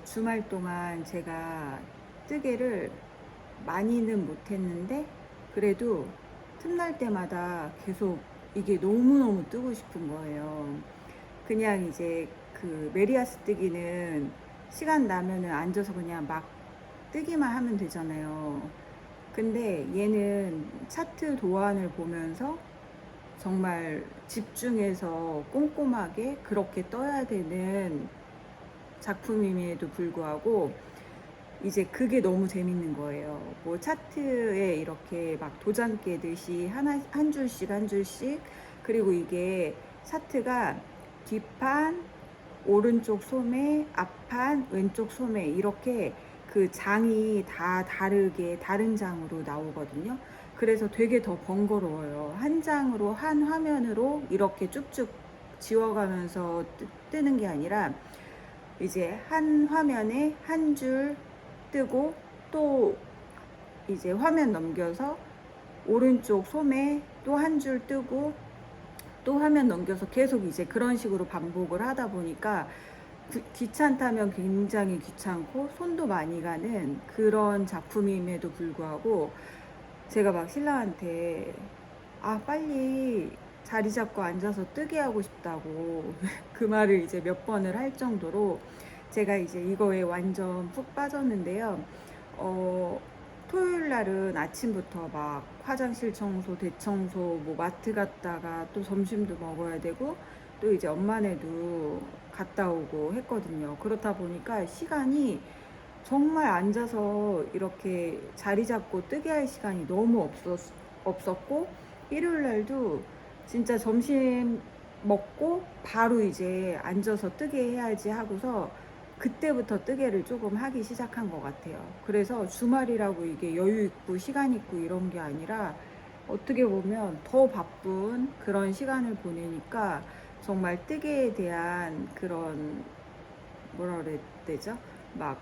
[SPEAKER 1] 주말 동안 제가 뜨개를 많이는 못했는데 그래도 틈날 때마다 계속 이게 너무너무 뜨고 싶은 거예요. 그냥 이제 그 메리아스 뜨기는 시간 나면은 앉아서 그냥 막 뜨기만 하면 되잖아요. 근데 얘는 차트 도안을 보면서 정말 집중해서 꼼꼼하게 그렇게 떠야 되는 작품임에도 불구하고 이제 그게 너무 재밌는 거예요. 뭐 차트에 이렇게 막 도장 깨듯이 한 줄씩 한 줄씩, 그리고 이게 차트가 뒷판, 오른쪽 소매, 앞판, 왼쪽 소매 이렇게 그 장이 다 다르게 다른 장으로 나오거든요. 그래서 되게 더 번거로워요. 한 장으로 한 화면으로 이렇게 쭉쭉 지워가면서 뜨는 게 아니라 이제 한 화면에 한 줄 뜨고 또 이제 화면 넘겨서 오른쪽 소매 또 한 줄 뜨고 또 화면 넘겨서 계속 이제 그런 식으로 반복을 하다 보니까 귀찮다면 굉장히 귀찮고 손도 많이 가는 그런 작품임에도 불구하고 제가 막 신랑한테 빨리 자리 잡고 앉아서 뜨게 하고 싶다고 그 말을 이제 몇 번을 할 정도로 제가 이제 이거에 완전 푹 빠졌는데요. 토요일 날은 아침부터 막 화장실 청소, 대청소, 뭐 마트 갔다가 또 점심도 먹어야 되고 또 이제 엄마네도 갔다 오고 했거든요. 그렇다 보니까 시간이 정말 앉아서 이렇게 자리 잡고 뜨게 할 시간이 너무 없었고 일요일 날도 진짜 점심 먹고 바로 이제 앉아서 뜨게 해야지 하고서 그때부터 뜨개를 조금 하기 시작한 것 같아요. 그래서 주말이라고 이게 여유 있고 시간 있고 이런 게 아니라 어떻게 보면 더 바쁜 그런 시간을 보내니까 정말 뜨개에 대한 그런 뭐라 그래야 되죠? 막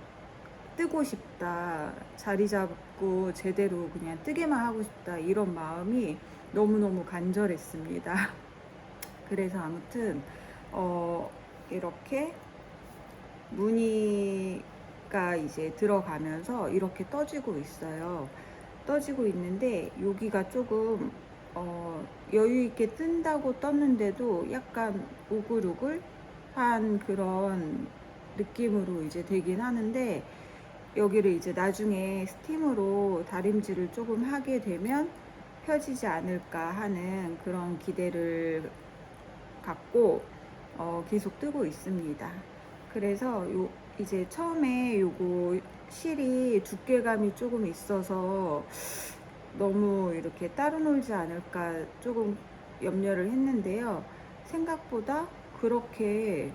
[SPEAKER 1] 뜨고 싶다, 자리 잡고 제대로 그냥 뜨개만 하고 싶다 이런 마음이 너무너무 간절했습니다. 그래서 아무튼 이렇게 무늬가 이제 들어가면서 이렇게 떠지고 있어요. 떠지고 있는데 여기가 조금 여유 있게 뜬다고 떴는데도 약간 우글우글한 그런 느낌으로 이제 되긴 하는데 여기를 이제 나중에 스팀으로 다림질을 조금 하게 되면 펴지지 않을까 하는 그런 기대를 갖고 계속 뜨고 있습니다. 그래서 이제 처음에 요거 실이 두께감이 조금 있어서 너무 이렇게 따로 놀지 않을까 조금 염려를 했는데요. 생각보다 그렇게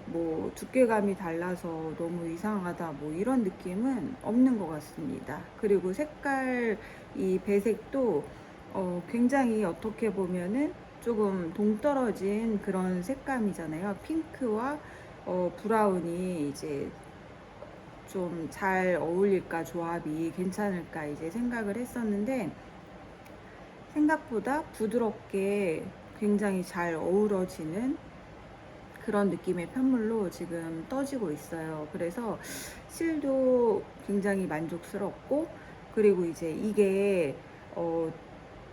[SPEAKER 1] 뭐 두께감이 달라서 너무 이상하다 뭐 이런 느낌은 없는 것 같습니다. 그리고 색깔 이 배색도 굉장히 어떻게 보면은 조금 동떨어진 그런 색감이잖아요. 핑크와 브라운이 이제 좀 잘 어울릴까, 조합이 괜찮을까 이제 생각을 했었는데 생각보다 부드럽게 굉장히 잘 어우러지는 그런 느낌의 편물로 지금 떠지고 있어요. 그래서 실도 굉장히 만족스럽고, 그리고 이제 이게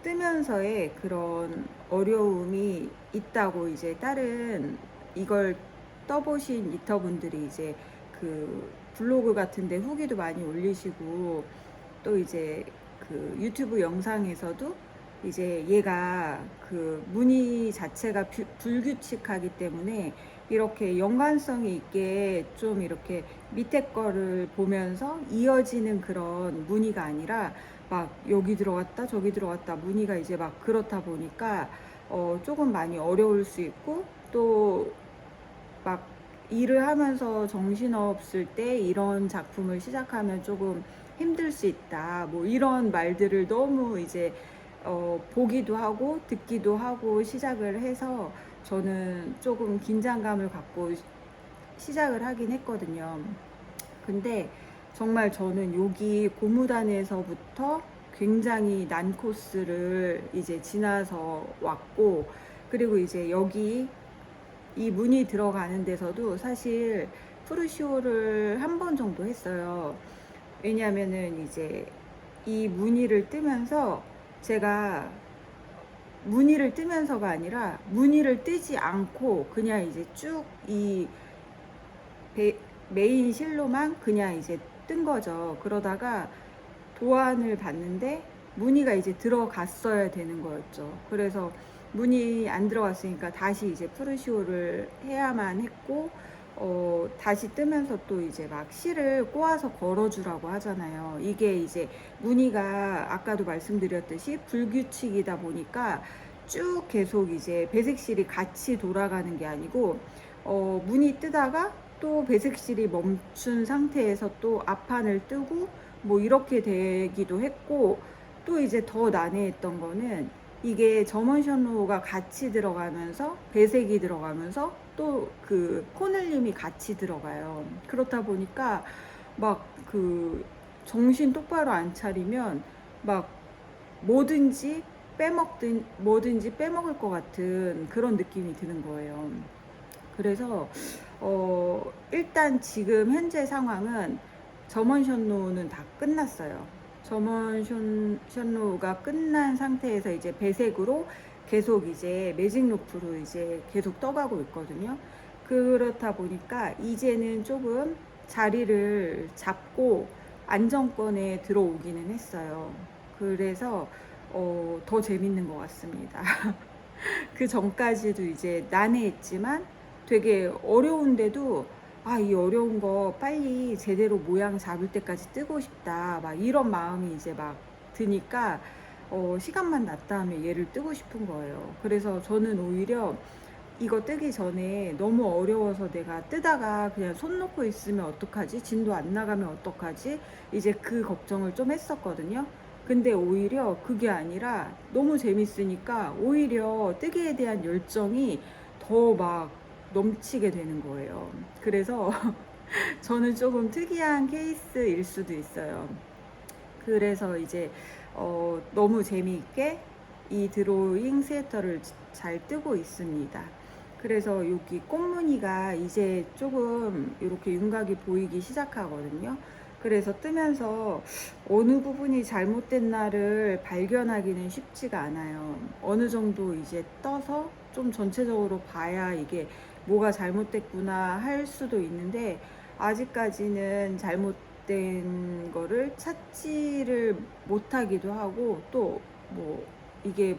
[SPEAKER 1] 뜨면서의 그런 어려움이 있다고 이제 다른 이걸 떠보신 니터분들이 이제 그 블로그 같은데 후기도 많이 올리시고 또 이제 그 유튜브 영상에서도 이제 얘가 그 무늬 자체가 불규칙하기 때문에 이렇게 연관성이 있게 좀 이렇게 밑에 거를 보면서 이어지는 그런 무늬가 아니라 막 여기 들어갔다 저기 들어갔다 무늬가 이제 막 그렇다 보니까 조금 많이 어려울 수 있고 또 막 일을 하면서 정신없을 때 이런 작품을 시작하면 조금 힘들 수 있다 뭐 이런 말들을 너무 이제 보기도 하고 듣기도 하고 시작을 해서 저는 조금 긴장감을 갖고 시작을 하긴 했거든요. 근데 정말 저는 여기 고무단에서부터 굉장히 난 코스를 이제 지나서 왔고, 그리고 이제 여기 이 무늬 들어가는 데서도 사실 프루시오를 한 번 정도 했어요. 왜냐하면은 이제 이 무늬를 뜨면서 제가 무늬를 뜨면서가 아니라 무늬를 뜨지 않고 그냥 이제 쭉 이 메인 실로만 그냥 이제 뜬 거죠. 그러다가 도안을 봤는데 무늬가 이제 들어갔어야 되는 거였죠. 그래서 무늬 안 들어갔으니까 다시 이제 프루시오를 해야만 했고, 다시 뜨면서 또 이제 막 실을 꼬아서 걸어주라고 하잖아요. 이게 이제 무늬가 아까도 말씀드렸듯이 불규칙이다 보니까 쭉 계속 이제 배색실이 같이 돌아가는 게 아니고, 무늬 뜨다가 또 배색실이 멈춘 상태에서 또 앞판을 뜨고 뭐 이렇게 되기도 했고, 또 이제 더 난해했던 거는 이게 점원션로가 같이 들어가면서 배색이 들어가면서 또 그 코늘림이 같이 들어가요. 그렇다 보니까 막 그 정신 똑바로 안 차리면 막 뭐든지 빼먹을 것 같은 그런 느낌이 드는 거예요. 그래서 일단 지금 현재 상황은 점원션로는 다 끝났어요. 점원션로가 끝난 상태에서 이제 배색으로 계속 이제 매직 로프로 이제 계속 떠가고 있거든요. 그렇다 보니까 이제는 조금 자리를 잡고 안정권에 들어오기는 했어요. 그래서 더 재밌는 것 같습니다. 그 전까지도 이제 난해했지만 되게 어려운데도 이 어려운 거 빨리 제대로 모양 잡을 때까지 뜨고 싶다, 막 이런 마음이 이제 막 드니까 시간만 났다 하면 얘를 뜨고 싶은 거예요. 그래서 저는 오히려 이거 뜨기 전에 너무 어려워서 내가 뜨다가 그냥 손 놓고 있으면 어떡하지? 진도 안 나가면 어떡하지? 이제 그 걱정을 좀 했었거든요. 근데 오히려 그게 아니라 너무 재밌으니까 오히려 뜨기에 대한 열정이 더 막 넘치게 되는 거예요. 그래서 저는 조금 특이한 케이스일 수도 있어요. 그래서 이제 너무 재미있게 이 드로잉 스웨터를 잘 뜨고 있습니다. 그래서 여기 꽃무늬가 이제 조금 이렇게 윤곽이 보이기 시작하거든요. 그래서 뜨면서 어느 부분이 잘못됐나를 발견하기는 쉽지가 않아요. 어느 정도 이제 떠서 좀 전체적으로 봐야 이게 뭐가 잘못됐구나 할 수도 있는데, 아직까지는 잘못된 거를 찾지를 못하기도 하고, 또 뭐 이게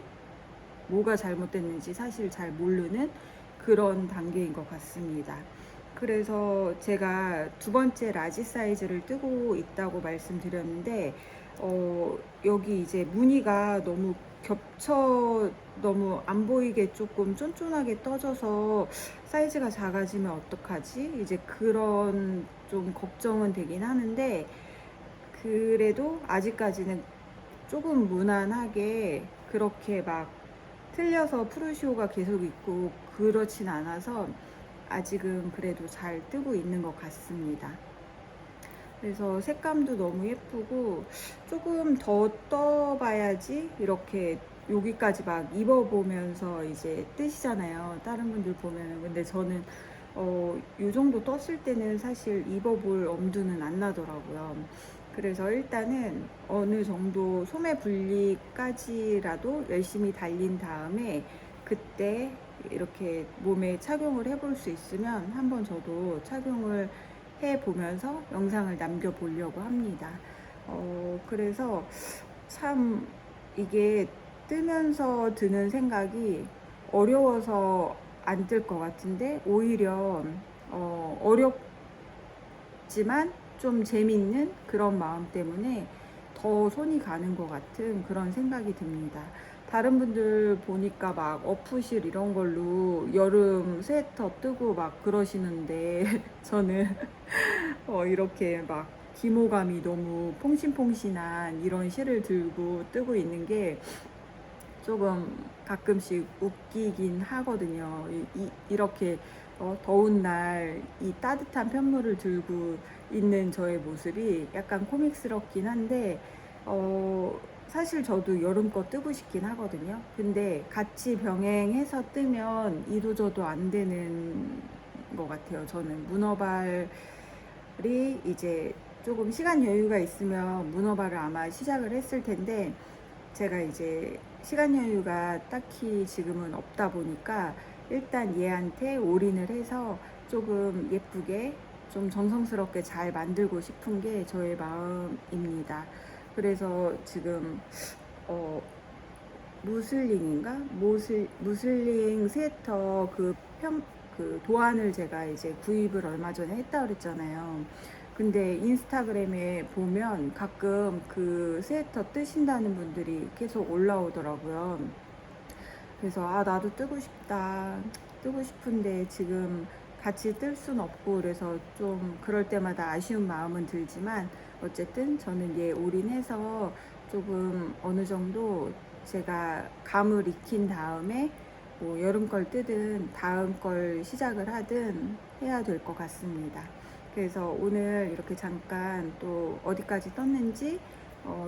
[SPEAKER 1] 뭐가 잘못됐는지 사실 잘 모르는 그런 단계인 것 같습니다. 그래서 제가 두 번째 라지 사이즈를 뜨고 있다고 말씀드렸는데, 여기 이제 무늬가 너무 너무 안 보이게 조금 쫀쫀하게 떠져서 사이즈가 작아지면 어떡하지? 이제 그런 좀 걱정은 되긴 하는데, 그래도 아직까지는 조금 무난하게 그렇게 막 틀려서 프루시오가 계속 있고 그렇진 않아서 아직은 그래도 잘 뜨고 있는 것 같습니다. 그래서 색감도 너무 예쁘고, 조금 더 떠봐야지 이렇게 여기까지 막 입어보면서 이제 뜨시잖아요, 다른 분들 보면은. 근데 저는 요 정도 떴을 때는 사실 입어볼 엄두는 안 나더라고요. 그래서 일단은 어느 정도 소매 분리까지라도 열심히 달린 다음에 그때 이렇게 몸에 착용을 해볼 수 있으면 한번 저도 착용을 해보면서 영상을 남겨보려고 합니다. 그래서 참 이게 뜨면서 드는 생각이 어려워서 안 뜰 것 같은데, 오히려 어렵지만 좀 재밌는 그런 마음 때문에 더 손이 가는 것 같은 그런 생각이 듭니다. 다른 분들 보니까 막 어프실 이런 걸로 여름 스웨터 뜨고 막 그러시는데 저는 이렇게 막 기모감이 너무 퐁신퐁신한 이런 실을 들고 뜨고 있는 게 조금 가끔씩 웃기긴 하거든요. 이렇게 더운 날 이 따뜻한 편물을 들고 있는 저의 모습이 약간 코믹스럽긴 한데 사실 저도 여름 거 뜨고 싶긴 하거든요. 근데 같이 병행해서 뜨면 이도저도 안 되는 것 같아요. 저는 문어발이 이제 조금 시간 여유가 있으면 문어발을 아마 시작을 했을 텐데, 제가 이제 시간 여유가 딱히 지금은 없다 보니까 일단 얘한테 올인을 해서 조금 예쁘게 좀 정성스럽게 잘 만들고 싶은 게 저의 마음입니다. 그래서 지금 무슬링인가? 무슬링 스웨터 그 도안을 제가 이제 구입을 얼마 전에 했다 그랬잖아요. 근데 인스타그램에 보면 가끔 그 스웨터 뜨신다는 분들이 계속 올라오더라고요. 그래서 나도 뜨고 싶다. 뜨고 싶은데 지금 같이 뜰 순 없고, 그래서 좀 그럴 때마다 아쉬운 마음은 들지만 어쨌든 저는 얘 올인해서 조금 어느 정도 제가 감을 익힌 다음에 뭐 여름 걸 뜨든 다음 걸 시작을 하든 해야 될 것 같습니다. 그래서 오늘 이렇게 잠깐 또 어디까지 떴는지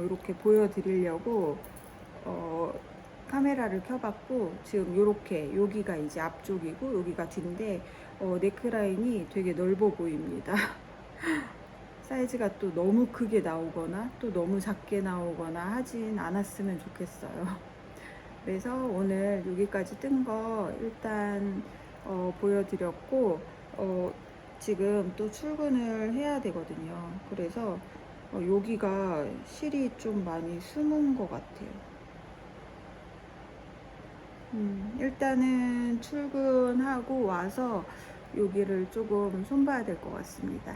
[SPEAKER 1] 이렇게 보여드리려고 카메라를 켜봤고, 지금 이렇게 여기가 이제 앞쪽이고 여기가 뒤인데 네크라인이 되게 넓어 보입니다. 사이즈가 또 너무 크게 나오거나 또 너무 작게 나오거나 하진 않았으면 좋겠어요. 그래서 오늘 여기까지 뜬 거 일단 보여드렸고, 지금 또 출근을 해야 되거든요. 그래서 여기가 실이 좀 많이 숨은 것 같아요. 일단은 출근하고 와서 여기를 조금 손봐야 될 것 같습니다.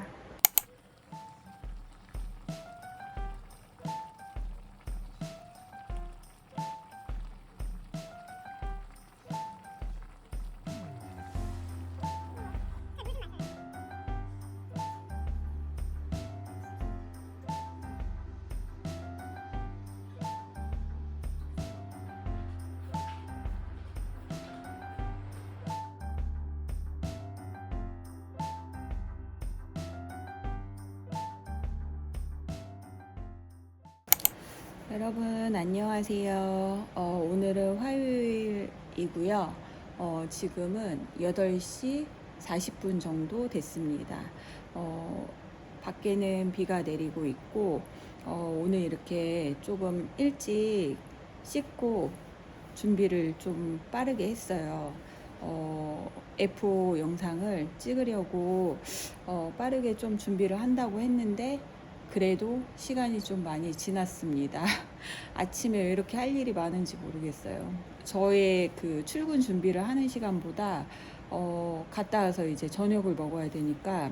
[SPEAKER 1] 여러분 안녕하세요. 오늘은 화요일이고요. 지금은 8시 40분 정도 됐습니다. 밖에는 비가 내리고 있고, 오늘 이렇게 조금 일찍 씻고 준비를 좀 빠르게 했어요. F5 영상을 찍으려고 빠르게 좀 준비를 한다고 했는데 그래도 시간이 좀 많이 지났습니다. 아침에 왜 이렇게 할 일이 많은지 모르겠어요. 저의 그 출근 준비를 하는 시간보다 갔다 와서 이제 저녁을 먹어야 되니까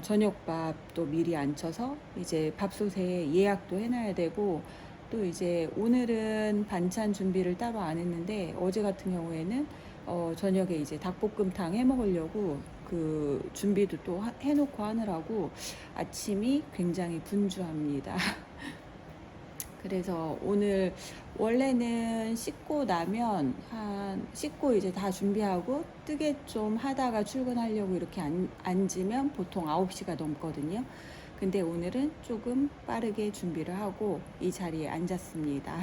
[SPEAKER 1] 저녁밥도 미리 안 쳐서 이제 밥솥에 예약도 해놔야 되고, 또 이제 오늘은 반찬 준비를 따로 안 했는데 어제 같은 경우에는 저녁에 이제 닭볶음탕 해 먹으려고 그 준비도 또 해놓고 하느라고 아침이 굉장히 분주합니다. 그래서 오늘 원래는 씻고 나면 씻고 이제 다 준비하고 뜨개 좀 하다가 출근하려고 이렇게 앉으면 보통 9시가 넘거든요. 근데 오늘은 조금 빠르게 준비를 하고 이 자리에 앉았습니다.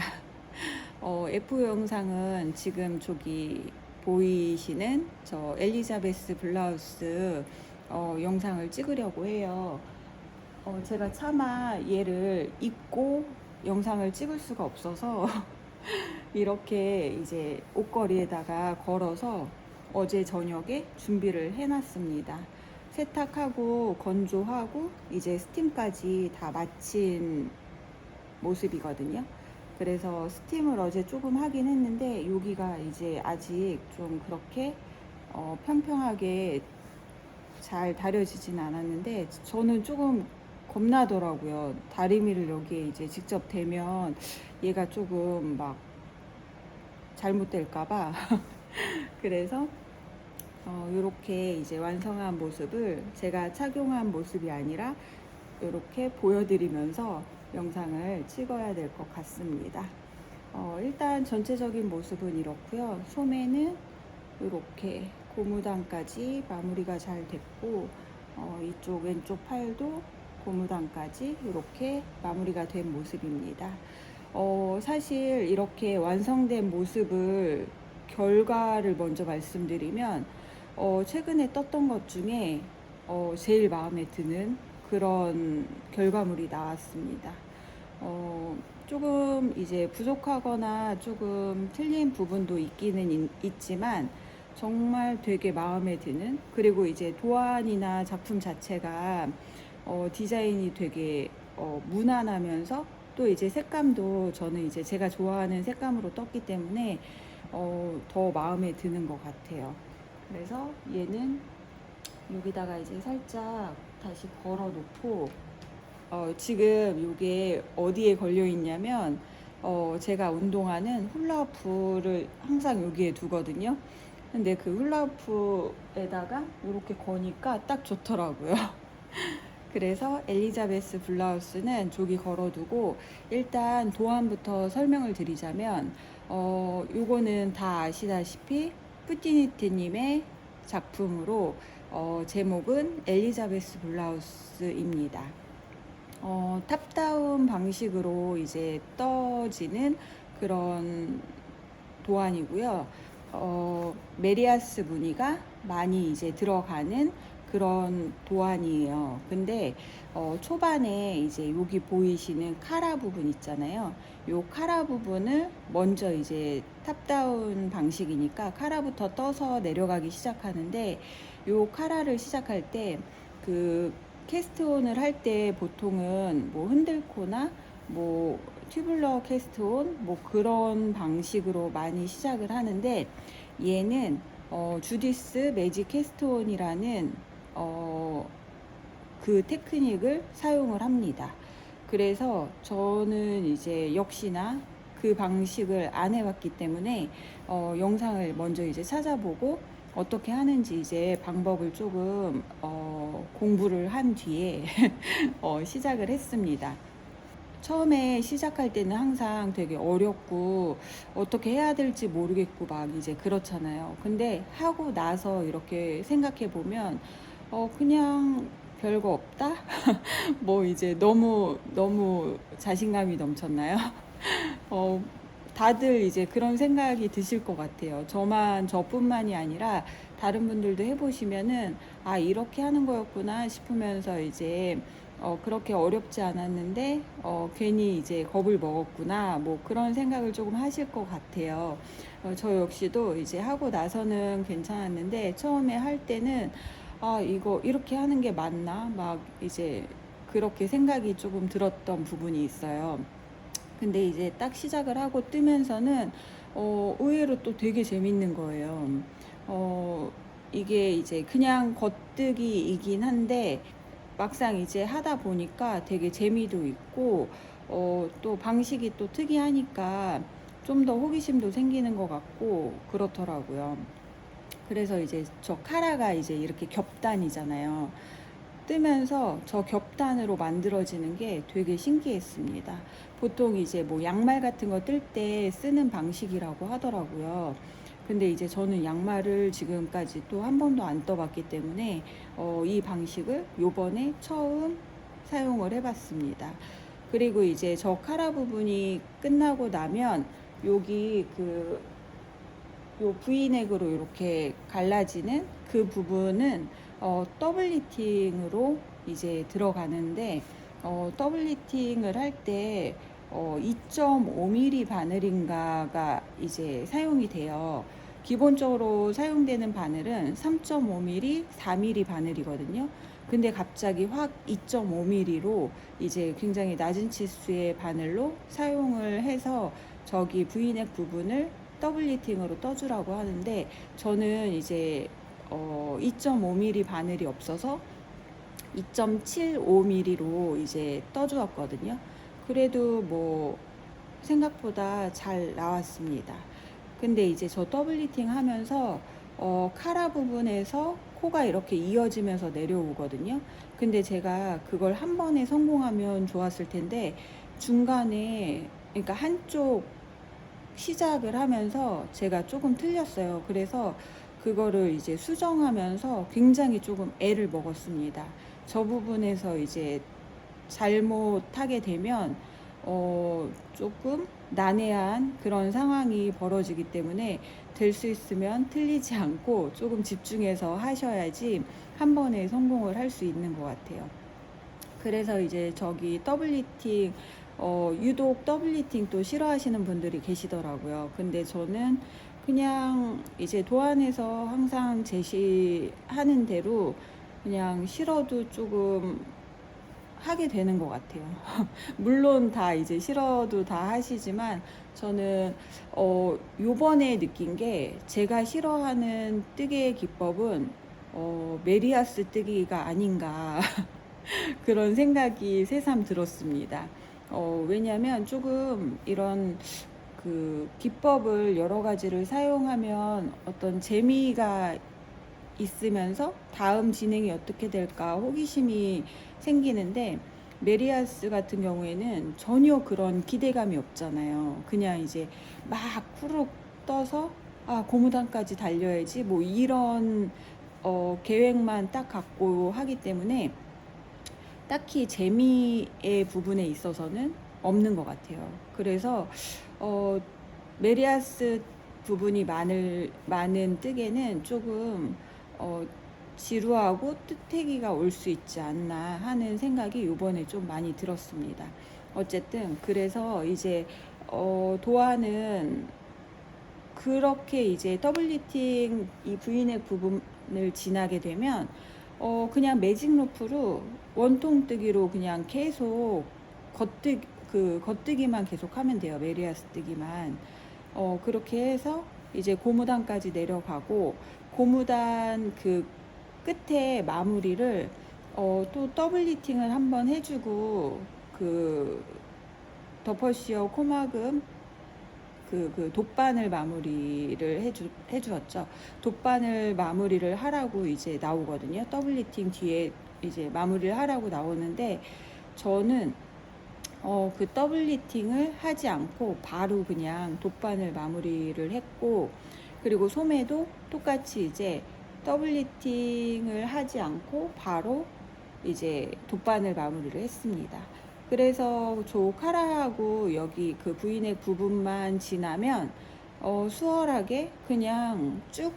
[SPEAKER 1] F 영상은 지금 저기 보이시는 저 엘리자베스 블라우스 영상을 찍으려고 해요. 제가 차마 얘를 입고 영상을 찍을 수가 없어서 이렇게 이제 옷걸이에다가 걸어서 어제 저녁에 준비를 해놨습니다. 세탁하고 건조하고 이제 스팀까지 다 마친 모습이거든요. 그래서 스팀을 어제 조금 하긴 했는데 여기가 이제 아직 좀 그렇게 평평하게 잘 다려지진 않았는데 저는 조금 겁나더라고요. 다리미를 여기에 이제 직접 대면 얘가 조금 막 잘못될까봐 그래서 이렇게 이제 완성한 모습을 제가 착용한 모습이 아니라 이렇게 보여드리면서 영상을 찍어야 될 것 같습니다. 일단 전체적인 모습은 이렇고요. 소매는 이렇게 고무단까지 마무리가 잘 됐고, 이쪽 왼쪽 팔도 고무단까지 이렇게 마무리가 된 모습입니다. 사실 이렇게 완성된 모습을 결과를 먼저 말씀드리면, 최근에 떴던 것 중에 제일 마음에 드는 그런 결과물이 나왔습니다. 조금 이제 부족하거나 조금 틀린 부분도 있기는 있지만 정말 되게 마음에 드는, 그리고 이제 도안이나 작품 자체가 디자인이 되게 무난하면서 또 이제 색감도 저는 이제 제가 좋아하는 색감으로 떴기 때문에 더 마음에 드는 것 같아요. 그래서 얘는 여기다가 이제 살짝 다시 걸어 놓고, 지금 이게 어디에 걸려 있냐면, 제가 운동화는 훌라후프를 항상 여기에 두거든요. 근데 그 훌라후프에다가 이렇게 거니까 딱 좋더라고요. 그래서 엘리자베스 블라우스는 저기 걸어두고, 일단 도안부터 설명을 드리자면, 요거는 다 아시다시피 푸티니트님의 작품으로, 제목은 엘리자베스 블라우스입니다. 탑다운 방식으로 이제 떠지는 그런 도안이고요. 메리아스 무늬가 많이 이제 들어가는 그런 도안이에요. 근데 초반에 이제 여기 보이시는 카라 부분 있잖아요. 요 카라 부분을 먼저 이제 탑다운 방식이니까 카라부터 떠서 내려가기 시작하는데, 요 카라를 시작할 때 그 캐스트온을 할 때 보통은 뭐 흔들코나 뭐 튜블러 캐스트온 뭐 그런 방식으로 많이 시작을 하는데, 얘는 주디스 매직 캐스트온이라는 그 테크닉을 사용을 합니다. 그래서 저는 이제 역시나 그 방식을 안 해봤기 때문에 영상을 먼저 이제 찾아보고 어떻게 하는지 이제 방법을 조금 공부를 한 뒤에 시작을 했습니다. 처음에 시작할 때는 항상 되게 어렵고 어떻게 해야 될지 모르겠고 막 이제 그렇잖아요. 근데 하고 나서 이렇게 생각해 보면 그냥 별거 없다? 뭐 이제 너무 자신감이 넘쳤나요? 다들 이제 그런 생각이 드실 것 같아요. 저뿐만이 아니라 다른 분들도 해보시면은, 아, 이렇게 하는 거였구나 싶으면서 이제, 그렇게 어렵지 않았는데, 괜히 이제 겁을 먹었구나, 뭐 그런 생각을 조금 하실 것 같아요. 저 역시도 이제 하고 나서는 괜찮았는데, 처음에 할 때는, 아, 이거 이렇게 하는 게 맞나? 막 이제 그렇게 생각이 조금 들었던 부분이 있어요. 근데 이제 딱 시작을 하고 뜨면서는 의외로 또 되게 재밌는 거예요. 이게 이제 그냥 겉뜨기이긴 한데 막상 이제 하다 보니까 되게 재미도 있고, 또 방식이 또 특이하니까 좀 더 호기심도 생기는 것 같고 그렇더라고요. 그래서 이제 저 카라가 이제 이렇게 겹단이잖아요. 뜨면서 저 겹단으로 만들어지는 게 되게 신기했습니다. 보통 이제 뭐 양말 같은 거 뜰 때 쓰는 방식이라고 하더라고요. 근데 이제 저는 양말을 지금까지 또 한 번도 안 떠봤기 때문에 이 방식을 요번에 처음 사용을 해봤습니다. 그리고 이제 저 카라 부분이 끝나고 나면 여기 요 V넥으로 이렇게 갈라지는 그 부분은 더블 리팅으로 이제 들어가는데, 더블 리팅을 할 때 2.5mm 바늘인가가 이제 사용이 돼요. 기본적으로 사용되는 바늘은 3.5mm, 4mm 바늘이거든요. 근데 갑자기 확 2.5mm로 이제 굉장히 낮은 치수의 바늘로 사용을 해서 저기 V넥 부분을 더블 리팅으로 떠주라고 하는데, 저는 이제 2.5mm 바늘이 없어서 2.75mm로 이제 떠주었거든요. 그래도 뭐 생각보다 잘 나왔습니다. 근데 이제 저 더블 리팅 하면서 카라 부분에서 코가 이렇게 이어지면서 내려오거든요. 근데 제가 그걸 한 번에 성공하면 좋았을 텐데, 중간에, 그러니까 한쪽 시작을 하면서 제가 조금 틀렸어요. 그래서 그거를 이제 수정하면서 굉장히 조금 애를 먹었습니다. 저 부분에서 이제 잘못하게 되면 조금 난해한 그런 상황이 벌어지기 때문에 될 수 있으면 틀리지 않고 조금 집중해서 하셔야지 한 번에 성공을 할 수 있는 것 같아요. 그래서 이제 저기 더블리팅 유독 더블리팅 또 싫어하시는 분들이 계시더라고요. 근데 저는 그냥 이제 도안에서 항상 제시하는 대로 그냥 싫어도 조금 하게 되는 것 같아요. 물론 다 이제 싫어도 다 하시지만 저는 요번에 느낀 게 제가 싫어하는 뜨개의 기법은 메리아스 뜨기가 아닌가 그런 생각이 새삼 들었습니다. 왜냐하면 조금 이런 그 기법을 여러 가지를 사용하면 어떤 재미가 있으면서 다음 진행이 어떻게 될까 호기심이 생기는데 메리아스 같은 경우에는 전혀 그런 기대감이 없잖아요. 그냥 이제 막 후룩 떠서 고무단까지 달려야지 뭐 이런 계획만 딱 갖고 하기 때문에 딱히 재미의 부분에 있어서는 없는 것 같아요. 그래서 메리아스 부분이 많은 뜨개는 조금 지루하고 뜻대기가 올 수 있지 않나 하는 생각이 요번에 좀 많이 들었습니다. 어쨌든 그래서 이제 도안은 그렇게 이제 더블리팅 이 V넥 부분을 지나게 되면 그냥 매직 로프로 원통뜨기로 그냥 계속 겉뜨기만 계속 하면 돼요. 메리아스 뜨기만. 그렇게 해서 이제 고무단까지 내려가고 고무단 그 끝에 마무리를 또 더블리팅을 한번 해주고 그 더퍼시어 코막음 그 돗바늘 마무리를 해주었죠. 돗바늘 마무리를 하라고 이제 나오거든요. 더블리팅 뒤에 이제 마무리를 하라고 나오는데 저는 그 더블리팅을 하지 않고 바로 그냥 돗바늘 마무리를 했고, 그리고 소매도 똑같이 이제 더블리팅을 하지 않고 바로 이제 돗바늘 마무리를 했습니다. 그래서 저 카라하고 여기 그 V넥 부분만 지나면 수월하게 그냥 쭉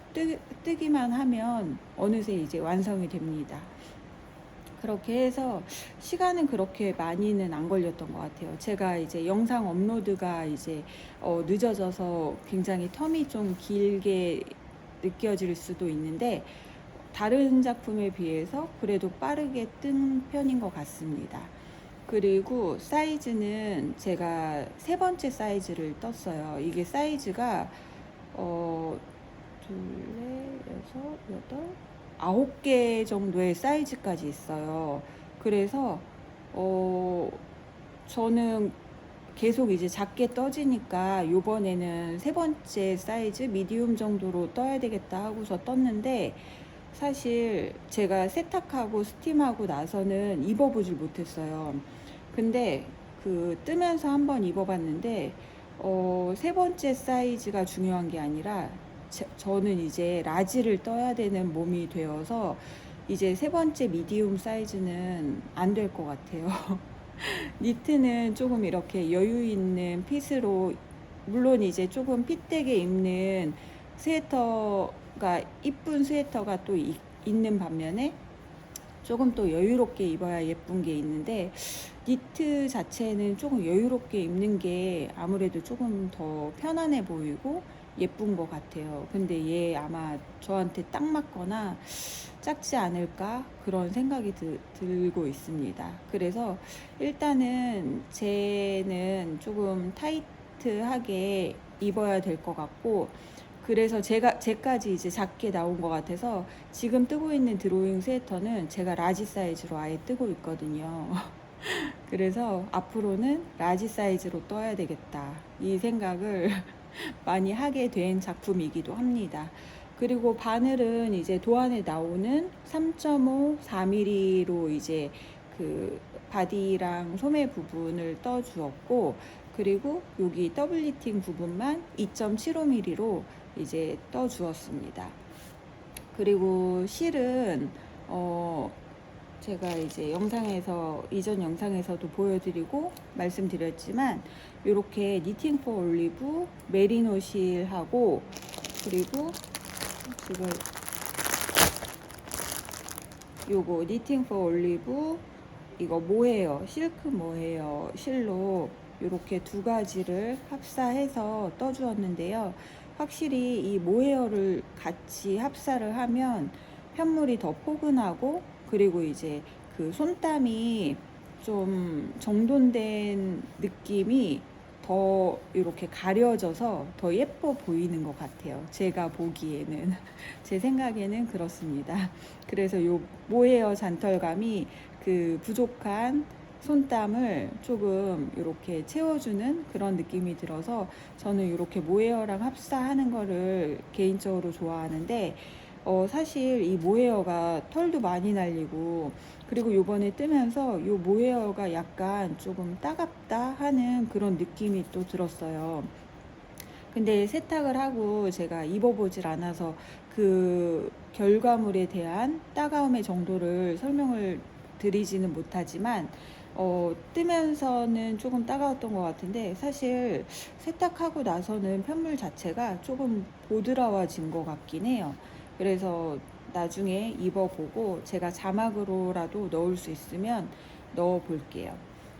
[SPEAKER 1] 뜨기만 하면 어느새 이제 완성이 됩니다. 그렇게 해서 시간은 그렇게 많이는 안 걸렸던 것 같아요. 제가 이제 영상 업로드가 이제 늦어져서 굉장히 텀이 좀 길게 느껴질 수도 있는데 다른 작품에 비해서 그래도 빠르게 뜬 편인 것 같습니다. 그리고 사이즈는 제가 3번째 사이즈를 떴어요. 이게 사이즈가 둘, 넷, 여섯, 여덟, 9개 정도의 사이즈까지 있어요. 그래서 저는 계속 이제 작게 떠지니까 요번에는 3번째 사이즈 미디움 정도로 떠야 되겠다 하고서 떴는데, 사실 제가 세탁하고 스팀하고 나서는 입어보질 못했어요. 근데 그 뜨면서 한번 입어봤는데 3번째 사이즈가 중요한 게 아니라 저는 이제 라지를 떠야 되는 몸이 되어서 이제 3번째 미디움 사이즈는 안 될 것 같아요. 니트는 조금 이렇게 여유 있는 핏으로, 물론 이제 조금 핏되게 입는 스웨터가, 이쁜 스웨터가 또 있는 반면에 조금 또 여유롭게 입어야 예쁜 게 있는데, 니트 자체는 조금 여유롭게 입는 게 아무래도 조금 더 편안해 보이고 예쁜 것 같아요. 근데 얘 아마 저한테 딱 맞거나 작지 않을까 그런 생각이 들고 있습니다. 그래서 일단은 쟤는 조금 타이트하게 입어야 될 것 같고, 그래서 제까지 이제 작게 나온 것 같아서 지금 뜨고 있는 드로잉 스웨터는 제가 라지 사이즈로 아예 뜨고 있거든요. 그래서 앞으로는 라지 사이즈로 떠야 되겠다, 이 생각을 많이 하게 된 작품이기도 합니다. 그리고 바늘은 이제 도안에 나오는 3.5, 4mm로 이제 그 바디랑 소매 부분을 떠 주었고, 그리고 여기 더블 니팅 부분만 2.75mm로 이제 떠 주었습니다. 그리고 실은 제가 이제 영상에서, 이전 영상에서도 보여드리고 말씀드렸지만, 이렇게 니팅 포 올리브 메리노 실하고, 그리고 지금 요거 니팅 포 올리브 이거 모헤어, 실크 모헤어 실로 이렇게 두 가지를 합사해서 떠주었는데요. 확실히 이 모헤어를 같이 합사를 하면 편물이 더 포근하고, 그리고 이제 그 손땀이 좀 정돈된 느낌이 더 이렇게 가려져서 더 예뻐 보이는 것 같아요. 제가 보기에는. 제 생각에는 그렇습니다. 그래서 요 모헤어 잔털감이 그 부족한 손땀을 조금 이렇게 채워주는 그런 느낌이 들어서 저는 이렇게 모헤어랑 합사하는 거를 개인적으로 좋아하는데, 사실 이 모헤어가 털도 많이 날리고, 그리고 요번에 뜨면서 요 모헤어가 약간 조금 따갑다 하는 그런 느낌이 또 들었어요. 근데 세탁을 하고 제가 입어보질 않아서 그 결과물에 대한 따가움의 정도를 설명을 드리지는 못하지만, 뜨면서는 조금 따가웠던 것 같은데, 사실 세탁하고 나서는 편물 자체가 조금 보드라워진 것 같긴 해요. 그래서 나중에 입어보고 제가 자막으로라도 넣을 수 있으면 넣어 볼게요.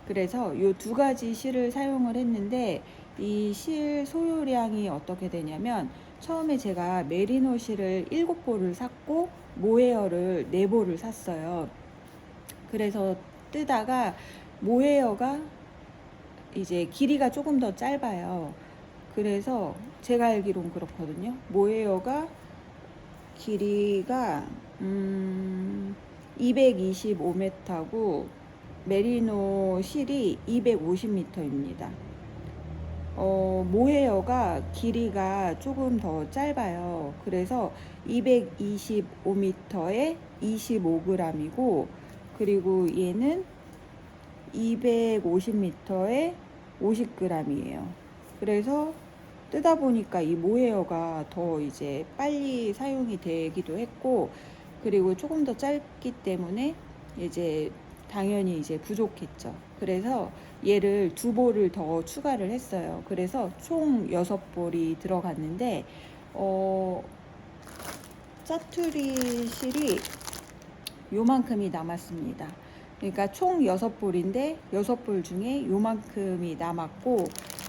[SPEAKER 1] 그래서 이 두 가지 실을 사용을 했는데, 이 실 소요량이 어떻게 되냐면, 처음에 제가 메리노 실을 7볼을 샀고 모헤어를 4볼을 샀어요. 그래서 뜨다가 모헤어가 이제 길이가 조금 더 짧아요. 그래서 제가 알기론 그렇거든요. 모헤어가 길이가 225m고 메리노 실이 250m입니다. 모헤어가 길이가 조금 더 짧아요. 그래서 225m에 25g이고, 그리고 얘는 250m에 50g이에요. 그래서 뜨다 보니까 이 모헤어가 더 이제 빨리 사용이 되기도 했고, 그리고 조금 더 짧기 때문에 이제 당연히 이제 부족했죠. 그래서 얘를 2볼을 더 추가를 했어요. 그래서 총 6볼이 들어갔는데, 짜투리 실이 요만큼이 남았습니다. 그러니까 총 6볼인데 6볼 중에 요만큼이 남았고,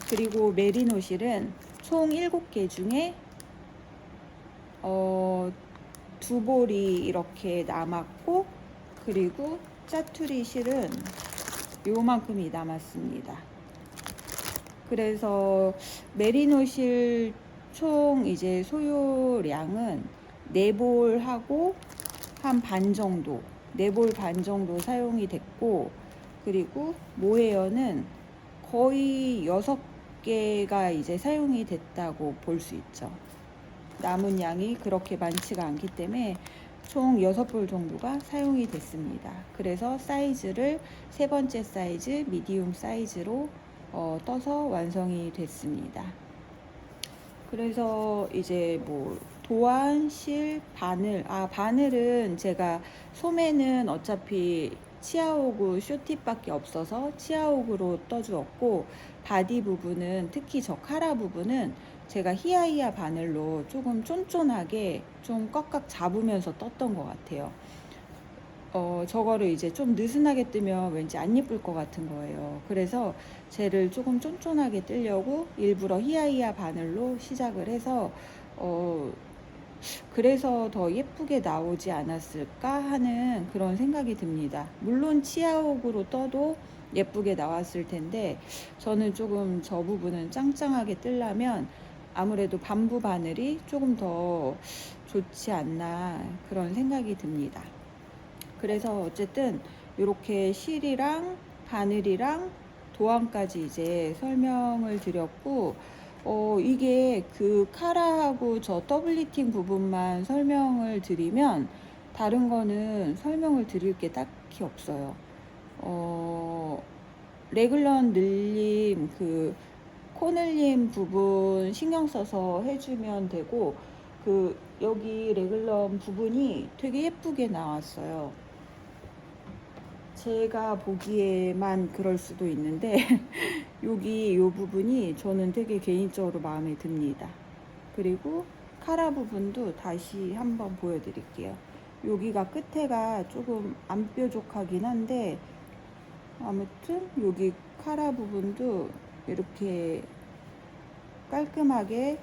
[SPEAKER 1] 그리고 메리노 실은 총 7개 중에 2볼이 이렇게 남았고, 그리고 짜투리 실은 요만큼이 남았습니다. 그래서 메리노 실 총 이제 소요량은 4볼하고 한 반 정도, 4볼 반 정도 사용이 됐고, 그리고 모헤어는 거의 6개가 이제 사용이 됐다고 볼 수 있죠. 남은 양이 그렇게 많지가 않기 때문에 총 6볼 정도가 사용이 됐습니다. 그래서 사이즈를 3번째 사이즈, 미디움 사이즈로 떠서 완성이 됐습니다. 그래서 이제 뭐 도안, 실, 바늘, 바늘은 제가 소매는 어차피 치아오그 쇼팁밖에 없어서 치아오그로 떠주었고, 바디 부분은, 특히 저 카라 부분은 제가 히아히아 바늘로 조금 쫀쫀하게 좀 꽉꽉 잡으면서 떴던 것 같아요. 저거를 이제 좀 느슨하게 뜨면 왠지 안 예쁠 것 같은 거예요. 그래서 쟤를 조금 쫀쫀하게 뜨려고 일부러 히아히아 바늘로 시작을 해서, 그래서 더 예쁘게 나오지 않았을까 하는 그런 생각이 듭니다. 물론 치아옥으로 떠도 예쁘게 나왔을 텐데, 저는 조금 저 부분은 짱짱하게 뜨려면 아무래도 밤부 바늘이 조금 더 좋지 않나 그런 생각이 듭니다. 그래서 어쨌든 이렇게 실이랑 바늘이랑 도안까지 이제 설명을 드렸고, 이게 그 카라하고 저 더블 니팅 부분만 설명을 드리면 다른 거는 설명을 드릴 게 딱히 없어요. 레글런 늘림 그 코 늘림 부분 신경 써서 해주면 되고, 그 여기 레글런 부분이 되게 예쁘게 나왔어요. 제가 보기에만 그럴 수도 있는데 여기 요 부분이 저는 되게 개인적으로 마음에 듭니다. 그리고 카라 부분도 다시 한번 보여드릴게요. 여기가 끝에가 조금 안 뾰족하긴 한데, 아무튼 여기 카라 부분도 이렇게 깔끔하게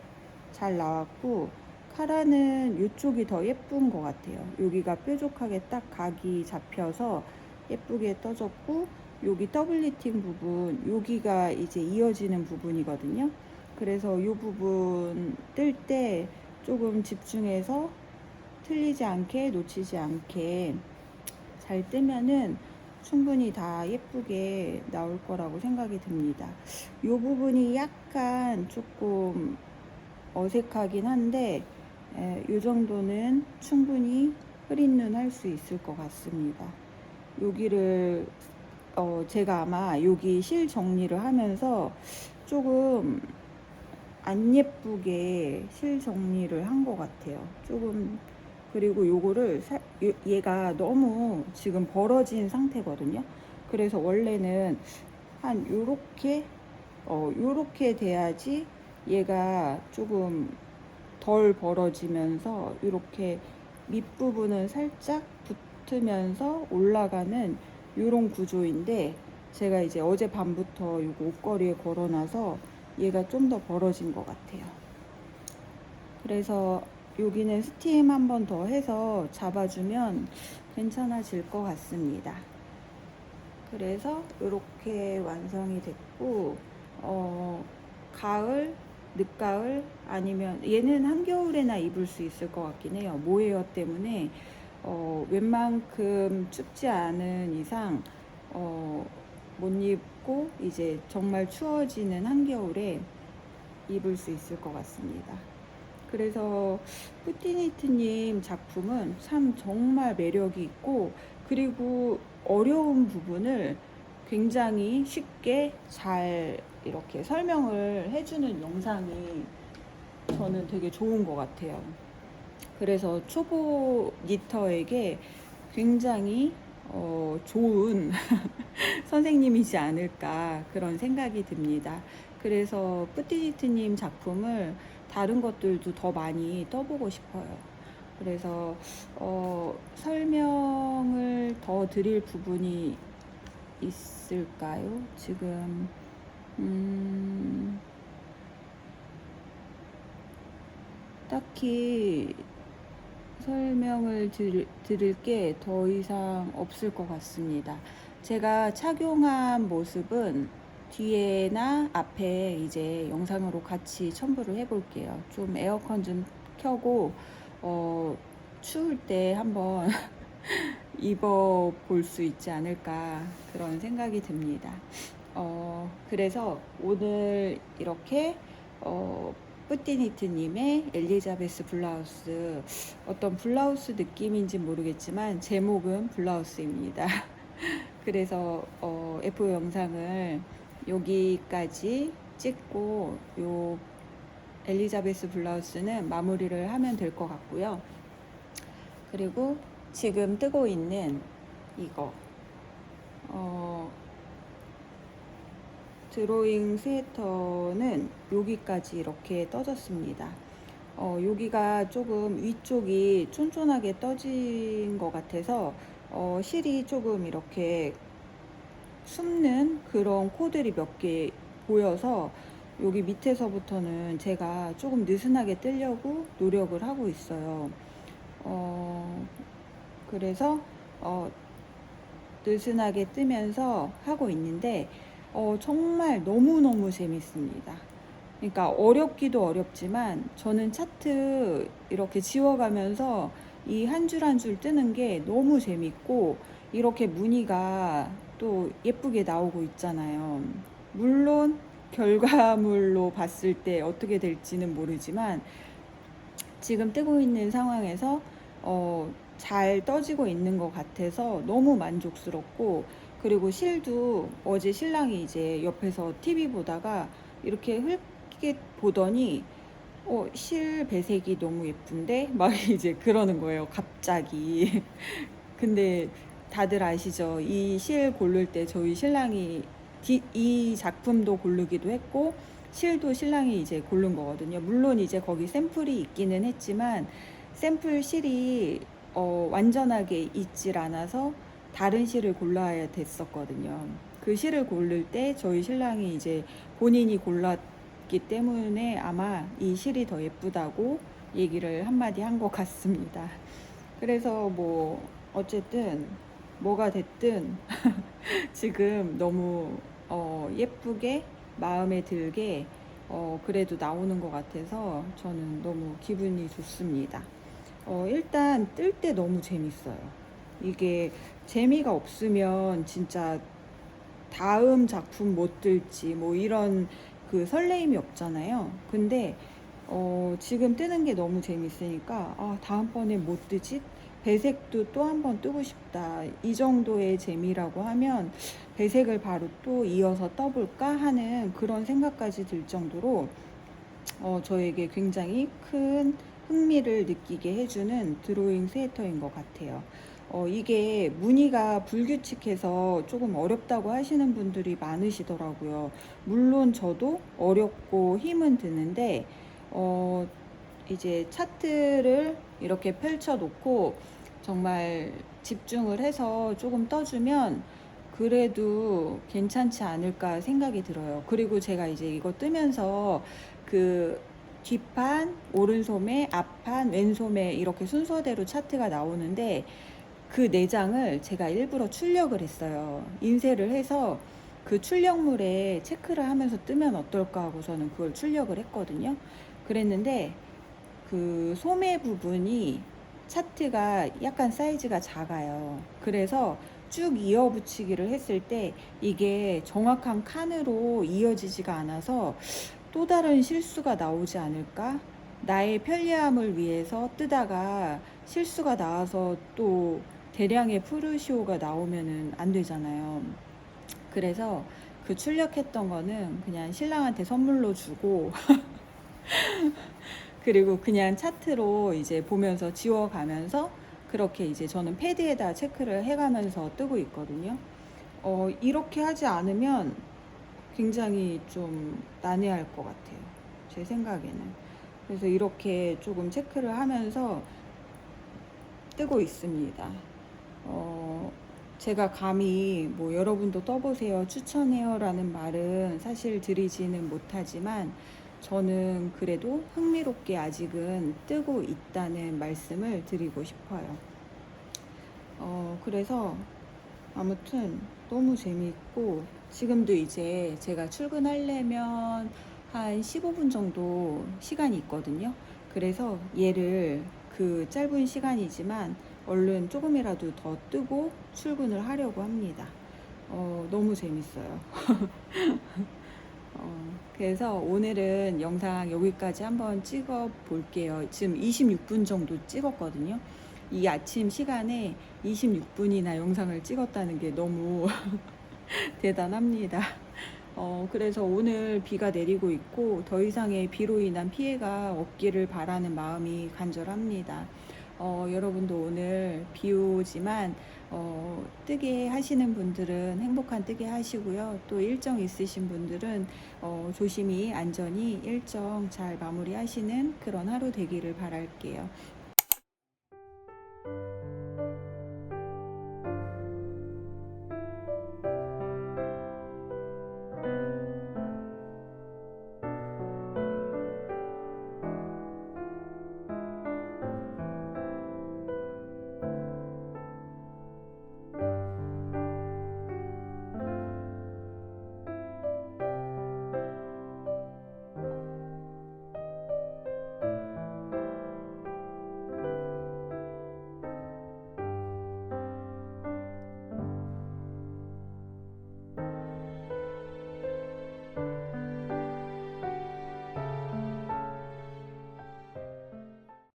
[SPEAKER 1] 잘 나왔고, 카라는 이쪽이 더 예쁜 것 같아요. 여기가 뾰족하게 딱 각이 잡혀서 예쁘게 떠졌고, 여기 더블리팅 부분, 여기가 이제 이어지는 부분이거든요. 그래서 이 부분 뜰 때 조금 집중해서 틀리지 않게, 놓치지 않게 잘 뜨면은 충분히 다 예쁘게 나올 거라고 생각이 듭니다. 이 부분이 약간 조금 어색하긴 한데, 이 정도는 충분히 흐린 눈 할 수 있을 것 같습니다. 여기를 제가 아마 여기 실 정리를 하면서 조금 안 예쁘게 실 정리를 한 것 같아요. 조금. 그리고 요거를 얘가 너무 지금 벌어진 상태거든요. 그래서 원래는 한 요렇게 돼야지 얘가 조금 덜 벌어지면서 이렇게 밑부분은 살짝 붙으면서 올라가는 요런 구조인데, 제가 이제 어젯밤부터 요거 옷걸이에 걸어놔서 얘가 좀 더 벌어진 것 같아요. 그래서 여기는 스팀 한 번 더 해서 잡아주면 괜찮아질 것 같습니다. 그래서 이렇게 완성이 됐고, 가을, 늦가을 아니면 얘는 한겨울에나 입을 수 있을 것 같긴 해요. 모헤어 때문에 웬만큼 춥지 않은 이상 못 입고 이제 정말 추워지는 한겨울에 입을 수 있을 것 같습니다. 그래서 푸티니트님 작품은 참 정말 매력이 있고, 그리고 어려운 부분을 굉장히 쉽게 잘 이렇게 설명을 해주는 영상이 저는 되게 좋은 것 같아요. 그래서 초보 니터에게 굉장히 좋은 선생님이지 않을까 그런 생각이 듭니다. 그래서 푸티니트님 작품을 다른 것들도 더 많이 떠보고 싶어요. 그래서 설명을 더 드릴 부분이 있을까요? 지금 딱히 설명을 드릴 게 더 이상 없을 것 같습니다. 제가 착용한 모습은 뒤에나 앞에 이제 영상으로 같이 첨부를 해 볼게요. 좀 에어컨 좀 켜고 추울 때 한번 입어 볼 수 있지 않을까 그런 생각이 듭니다. 그래서 오늘 이렇게 뿌띠니트님의 엘리자베스 블라우스, 어떤 블라우스 느낌인지 모르겠지만 제목은 블라우스입니다. 그래서 F 영상을 여기까지 찍고 요 엘리자베스 블라우스는 마무리를 하면 될 것 같고요. 그리고 지금 뜨고 있는 이거 드로잉 스웨터는 여기까지 이렇게 떠졌습니다. 여기가 조금 위쪽이 쫀쫀하게 떠진 것 같아서 실이 조금 이렇게 숨는 그런 코들이 몇 개 보여서 여기 밑에서부터는 제가 조금 느슨하게 뜨려고 노력을 하고 있어요. 그래서 느슨하게 뜨면서 하고 있는데 정말 너무너무 재밌습니다. 그러니까 어렵기도 어렵지만 저는 차트 이렇게 지워가면서 이 한 줄 한 줄 뜨는 게 너무 재밌고, 이렇게 무늬가 또 예쁘게 나오고 있잖아요. 물론 결과물로 봤을 때 어떻게 될지는 모르지만 지금 뜨고 있는 상황에서 잘 떠지고 있는 것 같아서 너무 만족스럽고, 그리고 실도 어제 신랑이 이제 옆에서 TV 보다가 이렇게 흘끗 보더니 실 배색이 너무 예쁜데? 막 이제 그러는 거예요, 갑자기. 근데 다들 아시죠? 이 실 고를 때 저희 신랑이 이 작품도 고르기도 했고 실도 신랑이 이제 고른 거거든요. 물론 이제 거기 샘플이 있기는 했지만 샘플 실이 완전하게 있질 않아서 다른 실을 골라야 됐었거든요. 그 실을 고를 때 저희 신랑이 이제 본인이 골랐기 때문에 아마 이 실이 더 예쁘다고 얘기를 한마디 한 것 같습니다. 그래서 뭐 어쨌든 뭐가 됐든 지금 너무 예쁘게 마음에 들게 그래도 나오는 것 같아서 저는 너무 기분이 좋습니다. 일단 뜰 때 너무 재밌어요. 이게 재미가 없으면 진짜 다음 작품 못 뜰지 뭐 이런 그 설레임이 없잖아요. 근데 지금 뜨는 게 너무 재밌으니까 다음번에 못 뜨지? 배색도 또 한 번 뜨고 싶다. 이 정도의 재미라고 하면 배색을 바로 또 이어서 떠볼까 하는 그런 생각까지 들 정도로 저에게 굉장히 큰 흥미를 느끼게 해주는 드로잉 세터인 것 같아요. 이게 무늬가 불규칙해서 조금 어렵다고 하시는 분들이 많으시더라고요. 물론 저도 어렵고 힘은 드는데, 이제 차트를 이렇게 펼쳐 놓고 정말 집중을 해서 조금 떠주면 그래도 괜찮지 않을까 생각이 들어요. 그리고 제가 이제 이거 뜨면서 그 뒷판, 오른소매, 앞판, 왼소매 이렇게 순서대로 차트가 나오는데 그 4장을 제가 일부러 출력을 했어요. 인쇄를 해서 그 출력물에 체크를 하면서 뜨면 어떨까 하고 저는 그걸 출력을 했거든요. 그랬는데 그 소매 부분이 차트가 약간 사이즈가 작아요. 그래서 쭉 이어 붙이기를 했을 때 이게 정확한 칸으로 이어지지가 않아서 또 다른 실수가 나오지 않을까? 나의 편리함을 위해서 뜨다가 실수가 나와서 또 대량의 프루시오가 나오면은 안 되잖아요. 그래서 그 출력했던 거는 그냥 신랑한테 선물로 주고 그리고 그냥 차트로 이제 보면서 지워가면서 그렇게 이제 저는 패드에다 체크를 해가면서 뜨고 있거든요. 이렇게 하지 않으면 굉장히 좀 난해할 것 같아요. 제 생각에는. 그래서 이렇게 조금 체크를 하면서 뜨고 있습니다. 제가 감히 뭐 여러분도 떠보세요, 추천해요 라는 말은 사실 드리지는 못하지만 저는 그래도 흥미롭게 아직은 뜨고 있다는 말씀을 드리고 싶어요. 그래서 아무튼 너무 재미있고 지금도 이제 제가 출근하려면 한 15분 정도 시간이 있거든요. 그래서 얘를 그 짧은 시간이지만 얼른 조금이라도 더 뜨고 출근을 하려고 합니다. 너무 재밌어요. 그래서 오늘은 영상 여기까지 한번 찍어 볼게요. 지금 26분 정도 찍었거든요. 이 아침 시간에 26분이나 영상을 찍었다는 게 너무 대단합니다. 그래서 오늘 비가 내리고 있고 더 이상의 비로 인한 피해가 없기를 바라는 마음이 간절합니다. 여러분도 오늘 비 오지만 뜨게 하시는 분들은 행복한 뜨게 하시고요. 또 일정 있으신 분들은 조심히 안전히 일정 잘 마무리하시는 그런 하루 되기를 바랄게요.